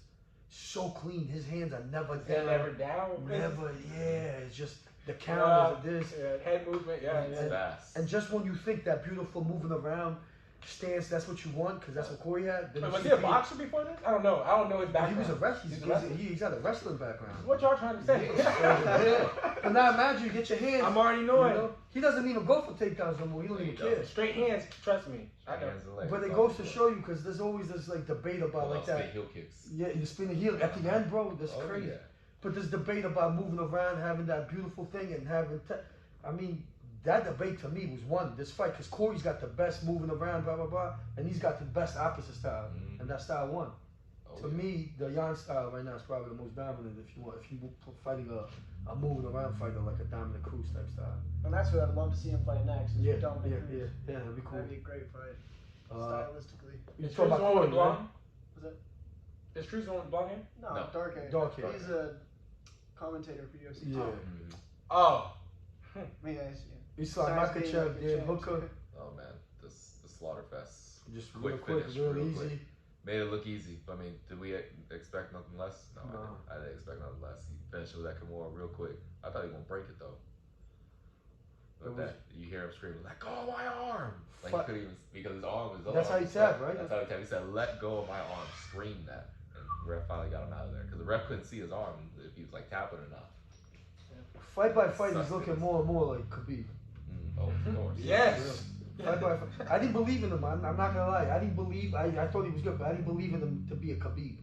so clean. His hands are never down. Never down. Never, it's just the counters of this. Head movement, and just when you think that beautiful moving around stance, that's what you want, because that's what Corey had. Was he a boxer before this? I don't know his background. He was a wrestler. He's got a wrestling background. What y'all trying to say? But now imagine you get your hands. I'm already knowing. You know? He doesn't even go for takedowns no more. He don't even care. Straight hands, trust me. I know. But it goes to show you, because there's always this like debate about like that. Heel kicks. Yeah, you spin the heel at the end, bro. That's crazy. Yeah. But there's debate about moving around, having that beautiful thing, and having. That debate to me was won this fight, because Corey's got the best moving around, blah blah blah, and he's got the best opposite style, and that style won. To me, the Yan style right now is probably the most dominant. If you fighting a moving around fighter like a Dominic Cruz type style. And that's what I'd love to see him fight next. Yeah, Dominic Cruz. that'd be cool. That'd be a great fight, stylistically. You talking about Corey, right? Was it? Is Cruz the one with blonde hair? No, No. dark hair. Dark hair. He's a commentator for UFC. Yeah. Oh. I mean, yeah. It's like Besides being Makachev, like a Dan champ. Hooker. Oh man, the Slaughterfest. Just Quick real quick, finish, real real easy. quick. Made it look easy. I mean, did we expect nothing less? No, No. I didn't expect nothing less. He finished with that Kimura real quick. I thought he was gonna break it though. But It was- that you hear him screaming, "Let go of my arm!" Like Fu- he couldn't even because his arm was. That's how he tapped, right? That's how he tapped. He said, "Let go of my arm." Screamed that, and the ref finally got him out of there because the ref couldn't see his arm if he was like tapping or not. Fight by fight, he's looking more and more like Khabib. Oh, of course. Yes. Fight by fight. I didn't believe in him. I'm not gonna lie. I didn't believe. I thought he was good, but I didn't believe in him to be a Khabib.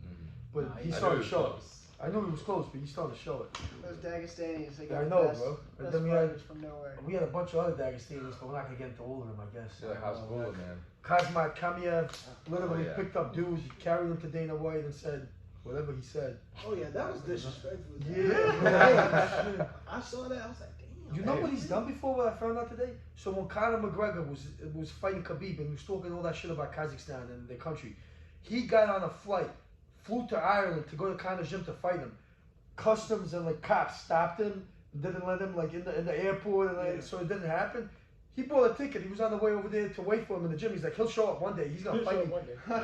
But Nah, he I started knew to it show it. was I knew he was close, but he started to show it. Those Dagestanis, they Yeah, got I the know, best, bro. And best then we had fighters from nowhere. we had a bunch of other Dagestanis, but we're not gonna get into all of them, I guess. Yeah, like Hasbulla, man. Kazmat Kamiev literally Oh, yeah. picked up dudes, carried them to Dana White, and said whatever he said. Oh yeah, that was disrespectful. Yeah. I saw that. I was like, damn. You know what he's done before? What I found out today. So when Conor McGregor was fighting Khabib and he was talking all that shit about Kazakhstan and their country, he got on a flight, flew to Ireland to go to Conor's gym to fight him. Customs and like cops stopped him, didn't let him like in the airport, and like, so it didn't happen. He bought a ticket. He was on the way over there to wait for him in the gym. He's like, he'll show up one day. He's gonna fight me.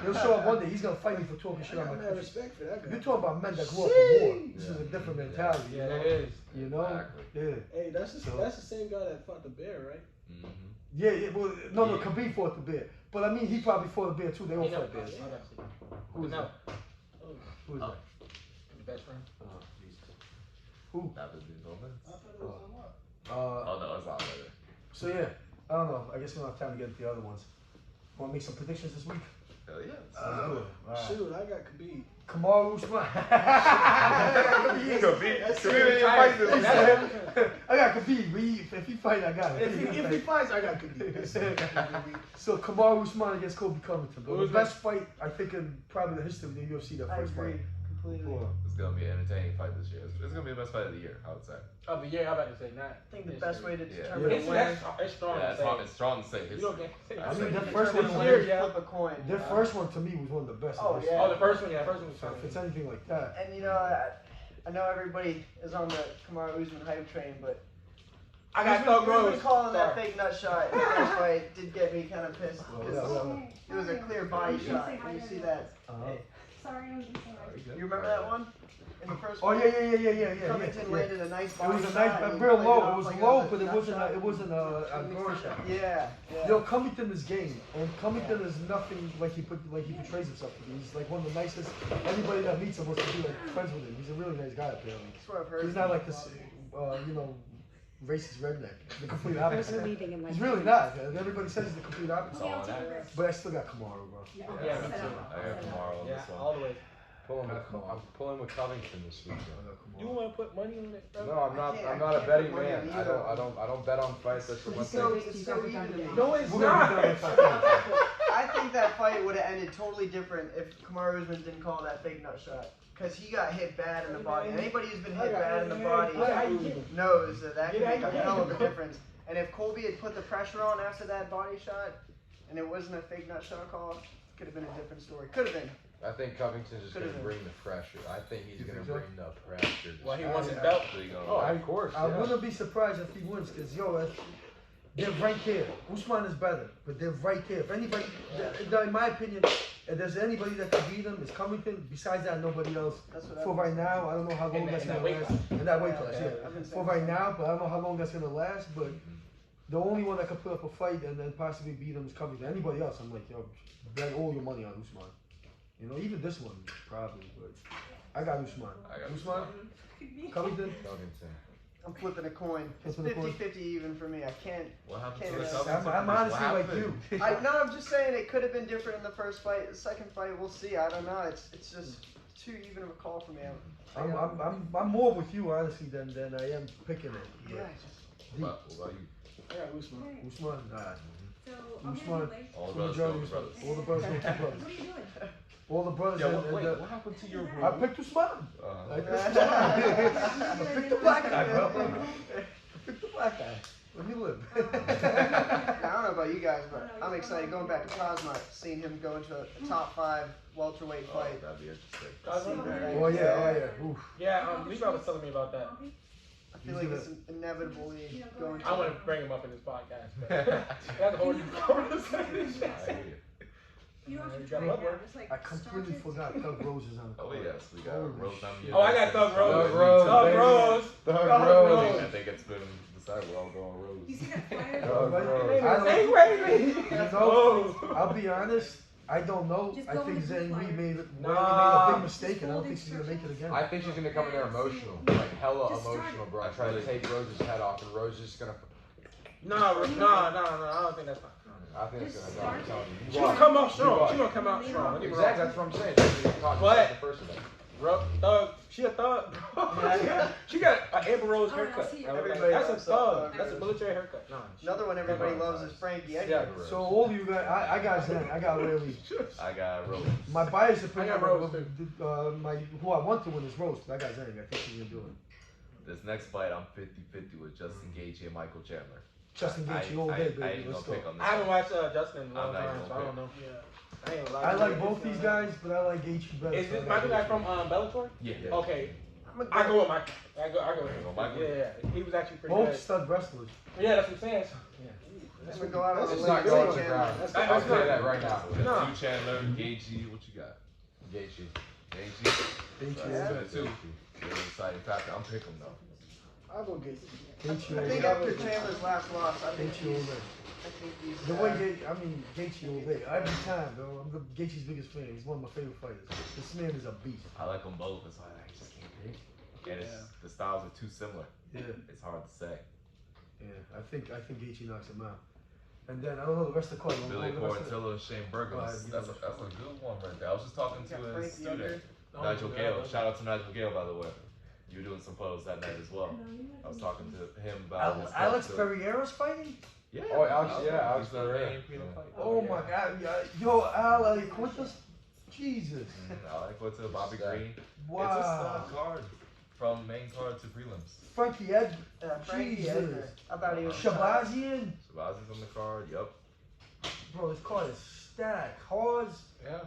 He'll show up one day. He's gonna fight me for talking shit I on my got mad country. respect for that guy. You're talking about men that grew up in war. This is a Yeah. different mentality. Yeah, you know? it is. You know? Exactly. Yeah. Hey, that's So- the same guy that fought the bear, right? Mm-hmm. Yeah. Well, no, Yeah. Khabib fought the bear, but I mean, he probably fought the bear too. They all You know, fight bears. Who is no, that? Who is Oh. that? your best friend. Oh, Jesus. Who? That was his moment. I thought it was a lot. Oh no, it's not later. So yeah, I don't know. I guess we don't have time to get into the other ones. Want to make some predictions this week? Hell yeah. Let's do it. All right. Shoot, I got Khabib. Kamaru Usman. I got Khabib. If he fight, I got it. If he fights, I got Khabib. So Kamaru Usman against Kobe Covington. Bro. Who's The best fight I think in probably the history of the UFC. That I first agree fight. completely. Cool. It's gonna be an entertaining fight this year. It's gonna be the best fight of the year, I would say. Of the year, I'm about to say not. I think the best way to Yeah. determine It's, a winner. it's strong. Yeah, to it's say. strong. It's strong to say. You don't get. I mean, It's that like- first one, This was- year, Winner, yeah. flip a coin. their first one to me was one of the best. Oh, of this yeah. year. Oh, the first one, yeah, the first one was So funny. if it's anything like that, And you know, I know everybody is on the Kamaru Usman hype train, but I got no Usman growth. calling that fake nut shot in the first fight did get me kind of pissed. Well, because yeah. It was a clear body shot. When you see that, Sorry, I was just saying. you remember that one in the first Oh fight? yeah. Covington landed a nice It body was a shot. nice, and he real played low. off It was like low, a but it nut wasn't. shot. It wasn't a groin shot. Yeah. Yo, Covington is game, and Covington is nothing like he portrays himself to be. He's like one of the nicest. Everybody that meets him wants to be like friends with him. He's a really nice guy, apparently. That's what I've heard. He's not like this, racist redneck. The complete We're opposite. leaving in like. He's really not. Everybody says he's the complete opposite. Okay, I'll take the rest. But I still got Kamaru, bro. Yeah, Yeah, set me too. up. I got tomorrow on Yeah, this one. all the way. I'm pulling with Covington this weekend. You want to put money on it, bro? No, I'm not. I I'm not a can't betting put money man. on either. I don't bet on fights. That's the one It's thing. so even to me. No, it's We're gonna be not. done in 5 minutes. I think that fight would have ended totally different if Kamaru Usman didn't call that fake nut shot. Because he got hit bad in the body. And anybody who's been hit bad in the body knows that that can make a hell of a difference. And if Colby had put the pressure on after that body shot, and it wasn't a fake nut shot call, it could have been a different story. Could have been. I think Covington's just Could've gonna been. bring the pressure. I think he's You gonna think so? bring the pressure. Well, he Just wants his belt. actually gonna- Oh, of course. I yeah. wouldn't be surprised if he wins, because they're right there. Usman is better, but they're right there. If anybody, in my opinion, if there's anybody that can beat him, it's Covington. Besides that, nobody else. That's what For right now, I don't know how long that's In that gonna weight last. class. In that weight Yeah, class, yeah, yeah. I've been For saying right that. now, but I don't know how long that's gonna last. But the only one that could put up a fight and then possibly beat him is Covington. Anybody else, I'm like, yo, bet all your money on Usman. You know, even this one probably, but I got Usman. I got Usman, Covington. Covington. I'm flipping a coin. It's Flipping a coin. 50-50 even for me. I can't. What happened Can't to the rest. Covington? I'm What honestly like happened? you. I'm just saying it could have been different in the first fight. The second fight, we'll see. I don't know. It's just too even of a call for me. I'm more with you honestly than I am picking it. Yeah. What about you? I got Usman. Usman, nah. So, I'm Usman. gonna do like, All the So brothers majority go is- brothers. All the brothers go to brothers. what are you doing? All the brothers Yeah, and wait, the, what happened to your I picked Usman. I picked Uh, Usman. I picked the black guy, bro. I picked the black guy. Let me live. Now, I don't know about you guys, but I'm excited going back to Cosmo, seeing him go into a top 5 welterweight fight. That'd be interesting. Oh yeah. Oof. Yeah, Levi was telling me about that. I feel like it's inevitably going to. I want to bring him up in this podcast. But that's a whole new conversation. I hear you. You don't have to You try got it blood now. work? Just like I completely forgot Thug Rose is on the Oh card. yes, we got Holy Rose shit. on the Oh, I got Thug Rose. Thug Rose, Thug baby. Rose. Thug Thug Rose. Rose. I think it's been decided we're all going Rose. You see that flyer? Thug Rose. I Hey, don't, baby. you know, I'll be honest. I don't know. Just I go think with the Zhang Li flyer. made a Nah. big mistake, and I don't think she's gonna make it again. I think she's gonna come in there emotional, like hella Just start emotional, it. bro. And try to take Rose's head off, and Rose is just gonna. No, I don't think that's fine. I think it's Just gonna go. I'm start. telling you. She's gonna come out strong. You She's gonna come out strong. Don't get me wrong. Exactly, that's what I'm saying. She's gonna talk But- the first event. Thug. She a thug. she got an Amber Rose Oh, haircut. I see. Everybody That's a loves thug. Thug That's a Rose. military haircut. No. Another one everybody loves is Frankie Edgar. Yeah. So all of you guys, I got Zhang. I got really. I got Rose. My bias opinion, I got Rose, who I want to win is Rose, but I got Zhang. I think she's gonna do it. This next fight, I'm 50-50 with Justin Gaethje and Michael Chandler. Justin Gaethje all day, I baby. ain't Let's gonna go. pick on this I haven't one. watched Justin in a long I'm not time, even so I gonna don't know. Yeah. I ain't gonna lie. I like both these guys, but I like Gaethje better. Is so this I Michael got guy from Bellator? Yeah. Okay. I'm I go with Michael. I go with You go him. Michael? Yeah. He was actually pretty both good. stud wrestlers. Yeah, that's what I'm saying. So, I'm gonna go out on a It's limb not and going to say the Chandler. ground. That's I'll not- tell you that right now. We got No. two Chandler, Gaethje. What you got? Gaethje. Gaethje. Gaethje Yeah. all day. Two. Really exciting factor. I'm picking though. I'll go Gaethje. Gaethje I all think day. after Chandler's last loss, I think Gaethje all he's. day. I think he's. The way Gaethje all day. Every time, bro. I'm Gaethje's biggest fan. He's one of my favorite fighters. This man is a beast. I like them both. It's like I just can't pick. And it's, the styles are too similar. Yeah. It's hard to say. Yeah. I think Gaethje knocks him out. And then I don't know the rest of the card. Billy The rest of the- Quarantillo, Shane Burgos. That's a good one right there. I was just talking to Got a Frankie student, Edgar. Nigel Gale. Shout out to Nigel Gale, by the way. You were doing some photos that night as well. I was talking to him about his Alex stuff, Pereira's fighting? Yeah. Oh, Alex, yeah, Alex He's the Pereira. reigning Filipino Yeah. fight. Oh my God. Yeah. Yo, Al Quintus? Jesus. I like what's up, Bobby Green. It's a Wow. stud card from main card to prelims. Frankie Edgar. Frankie Jesus. Edgar. I thought he was. Shabazian. Shabazi's on the card. Yup. Bro, this card is stacked. Hawes. Yeah.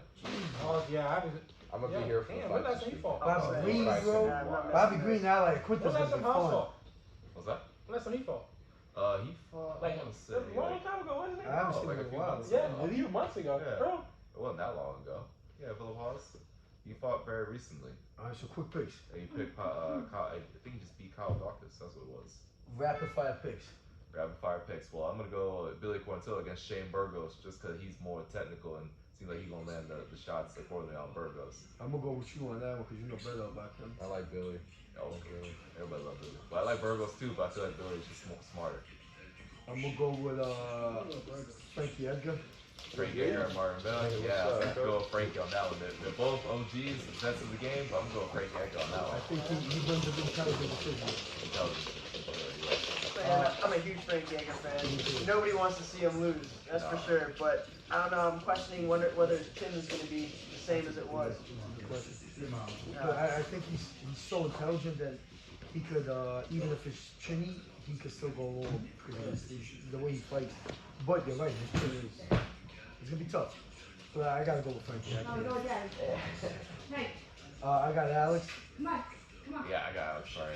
Oh, yeah, I haven't. I'm gonna Yeah, be here for damn, the when fight. last time he fought? Bobby Oh, Green, Christ, bro. Yeah, I'm not Bobby messing Green, with Al When Quintus was has last been time House fun. fought? What's that? When last time he fought? He fought. Like, I want to say. a long time ago, wasn't it? I haven't Oh, seen like him a in few a while. months Yeah, ago. a few months ago. Yeah. Bro. It wasn't that long ago. Yeah, Philip Haas. He fought very recently. All right, so quick picks. And he picked Kyle, I think he just beat Kyle Dawkins. That's what it was. Rapid fire picks. Rapid fire picks. Well, I'm gonna go Billy Quarantillo against Shane Burgos just because he's more technical and seems like he's gonna land the shots accordingly on Burgos. I'm gonna go with you on that one because you know better about them. I like Billy. Oh, really? Everybody loves Billy, but I like Burgos too. But I feel like Billy's just smarter. I'm gonna go with Frankie Edgar. Frankie Edgar and Martin Bell. Yeah, I'm gonna go with Frankie on that one. They're both OGs, the sense of the game, but I'm gonna go with Frankie Edgar on that I one. think he brings an intelligent decision. Intelligence. Man, I'm a huge Frankie Edgar fan. Nobody wants to see him lose, that's for sure. But I don't know. I'm questioning whether his chin is going to be the same as it was. But I think he's so intelligent that he could, even if it's chinny, he could still go along because the way he fights. But you're right, his chin is it's gonna be tough. But I gotta go with Frankie. I No, can't. go again. Hey, I got Alex. come on. Come on. Yeah, I got Alex. Sorry.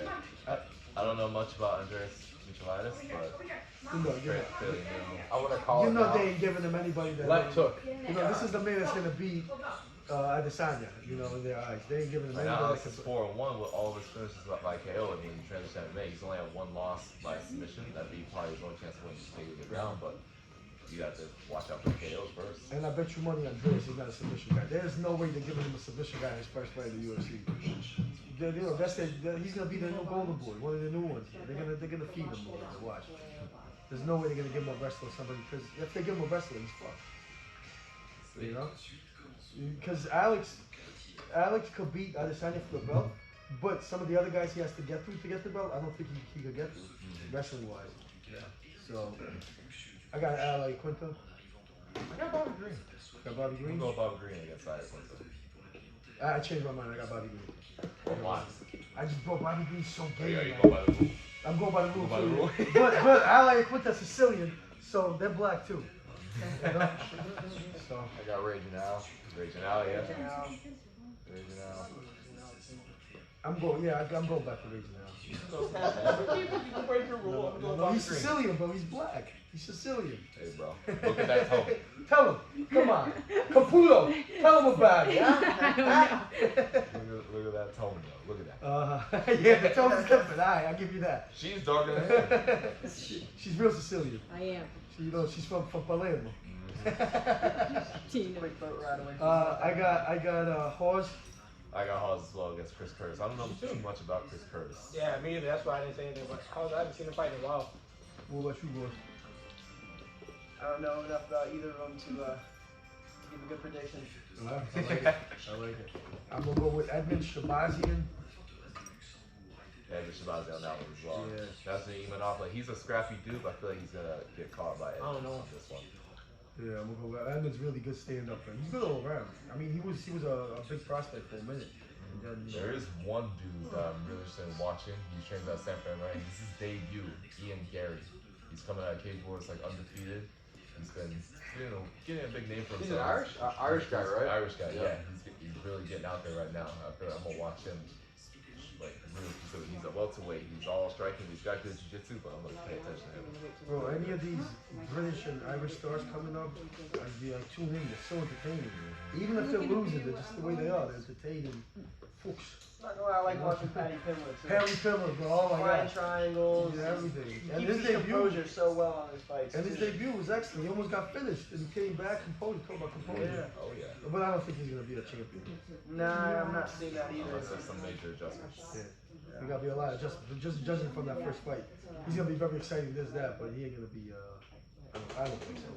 I don't know much about Andreas Michelitis, Over here. but Over here. You know, you know, fairly new. I want to call you it know now. they ain't giving him anybody that Left hook. You know, this is the man that's gonna beat Adesanya. You know, in their eyes, they ain't giving him Right anybody now, that this can. is 4-1 with all of his finishes by KO. I mean, transition MMA. He's only had one loss by submission. That'd be probably his only chance to win just taking the ground, but you have to watch out for KOs first. And I bet you money on Andreas, he's not a submission guy. There's no way they're giving him a submission guy in his first fight in the UFC. You know, he's gonna be the new golden boy, one of the new ones. They're gonna feed him more. Watch. There's no way they're gonna give him a wrestler somebody because if they give him a wrestler, he's fucked. You know, because Alex could beat Adesanya for the belt, but some of the other guys he has to get through to get the belt, I don't think he could get through wrestling wise. Yeah. So I got Al Quinto. I got Bobby Green. Got Bobby I'm Green. gonna go Bobby Green against Alex. I changed my mind. I got Bobby Green. Why? I just brought Bobby Green so gay. Yeah, you man. go by the rule. I'm going by the rule Go by the too. rule. but I like Quinta Sicilian, so they're black too. You know? So I got Raging Al. Raging Al, yeah. Raging Al. I'm going back to Raging Al. You break your rule. I'm going No, Bobby he's Green. Sicilian, bro. He's black. He's Sicilian. Hey, bro. Look at that tone. Tell him. Come on. Caputo. Tell him about it. Huh? Look at that tone, though. Look at that. Yeah, the tone is different. I'll give you that. She's darker than him. She's real Sicilian. I am. She's from Palermo. Tina. Quick boat ride away. I got Horse. I got Hawes as well against Chris Curtis. I don't know too much about Chris Curtis. Yeah, me either. That's why I didn't say anything. But I haven't seen him fight in a while. What about you, boys? I don't know enough about either of them to give a good prediction. I like it. I'm gonna go with Edmund Shabazian. Yeah, the Shabazz on that one as well. Yeah. That's the Monopoly. He's a scrappy dude, but I feel like he's gonna get caught by it. I don't know. On this one. Yeah, I'm gonna go with Edmund's really good stand-up. He's good all around. I mean, he was a big prospect for a minute. And then, There is one dude that I'm really interested in watching. He trains at San Fran, right? This is his debut, Ian Gary. He's coming out of Cage Wars like undefeated. He's been, getting a big name for He's an himself. Irish guy, right? Irish guy, Yeah. yeah. He's really getting out there right now. I feel like I'm gonna watch him. Like really, so he's a welterweight. He's all striking. He's got good jiu-jitsu, but I'm gonna pay attention to him. bro, any of these British and Irish stars coming up, I'd be like, tune in. They're so entertaining. Even if they're losing, they're just the way they are. They're entertaining. Fuchs. Not gonna lie, I like watching Patty Pimlet too. Harry Pimler, bro. Oh my Flying god. triangles. Yeah, everything. He And keeps his his debut. composure so well on his fights. And his too. debut was excellent. He almost got finished, and he came back composed. Talk about composure. Oh yeah. But I don't think he's gonna be a champion. Nah, I'm not seeing that either. Unless there's some major adjustments. Yeah. He gotta be a lot. Just judging from that first fight, he's gonna be very exciting. This, that, but he ain't gonna be. I don't think so.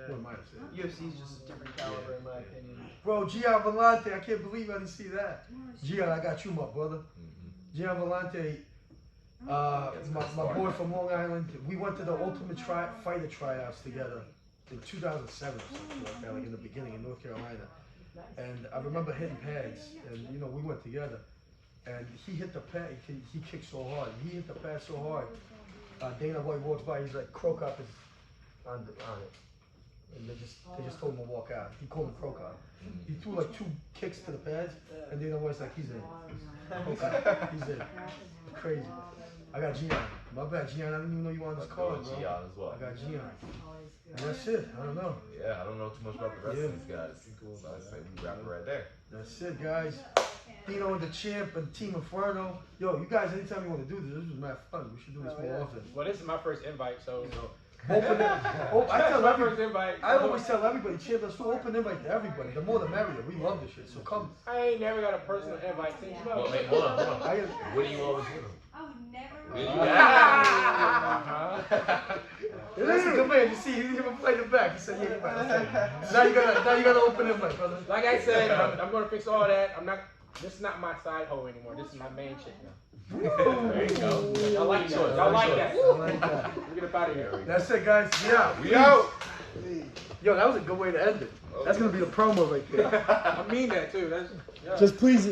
What am I saying? UFC's just a different caliber in my opinion. Bro, Gian Vellante, I can't believe I didn't see that. Gian, I got you, my brother. Gian Vellante, my boy from Long Island. We went to the Ultimate Fighter tryouts together in 2007 or something like that, like in the beginning in North Carolina. And I remember hitting pads, and we went together. And he hit the pad. He kicked so hard. He hit the pad so hard. Dana White walks by. He's like, "Crow Cop is on it," and they just told him to walk out. He called him Crow Cop. He threw like 2 kicks to the pads, and Dana White's like, "He's in. He's in." Crazy. I got Gian. My bad, Gian. I didn't even know you were on this card, bro. Gian as well. I got Gian. And that's it. I don't know. Yeah, I don't know too much about the rest of these guys. So I say we wrap it right there. That's it, guys. Dino the Champ and Team Inferno. Yo, you guys, anytime you want to do this was mad fun. We should do this more often. Well, this is my first invite, so. Open it. I tell my everybody. first invite. I always tell everybody, Champ, let's do open invite to everybody. The more the merrier. We love this shit. So come. I ain't never got a personal invite since you know. Well, wait, hold on. What do you always do? I would never. Listen, come here. You see, he didn't even play the back. He said, "Yeah, you're right." Now you gotta open invite, brother. Like I said, I'm gonna fix all that. This is not my side hoe anymore. This is my main chick now. There you go. Y'all like that? Choice, Y'all like choice. that? I like that. We get up out of here. That's it, guys. Yeah. We out. Yo, that was a good way to end it. That's gonna be the promo right there. I mean that too. That's, yeah. Just please,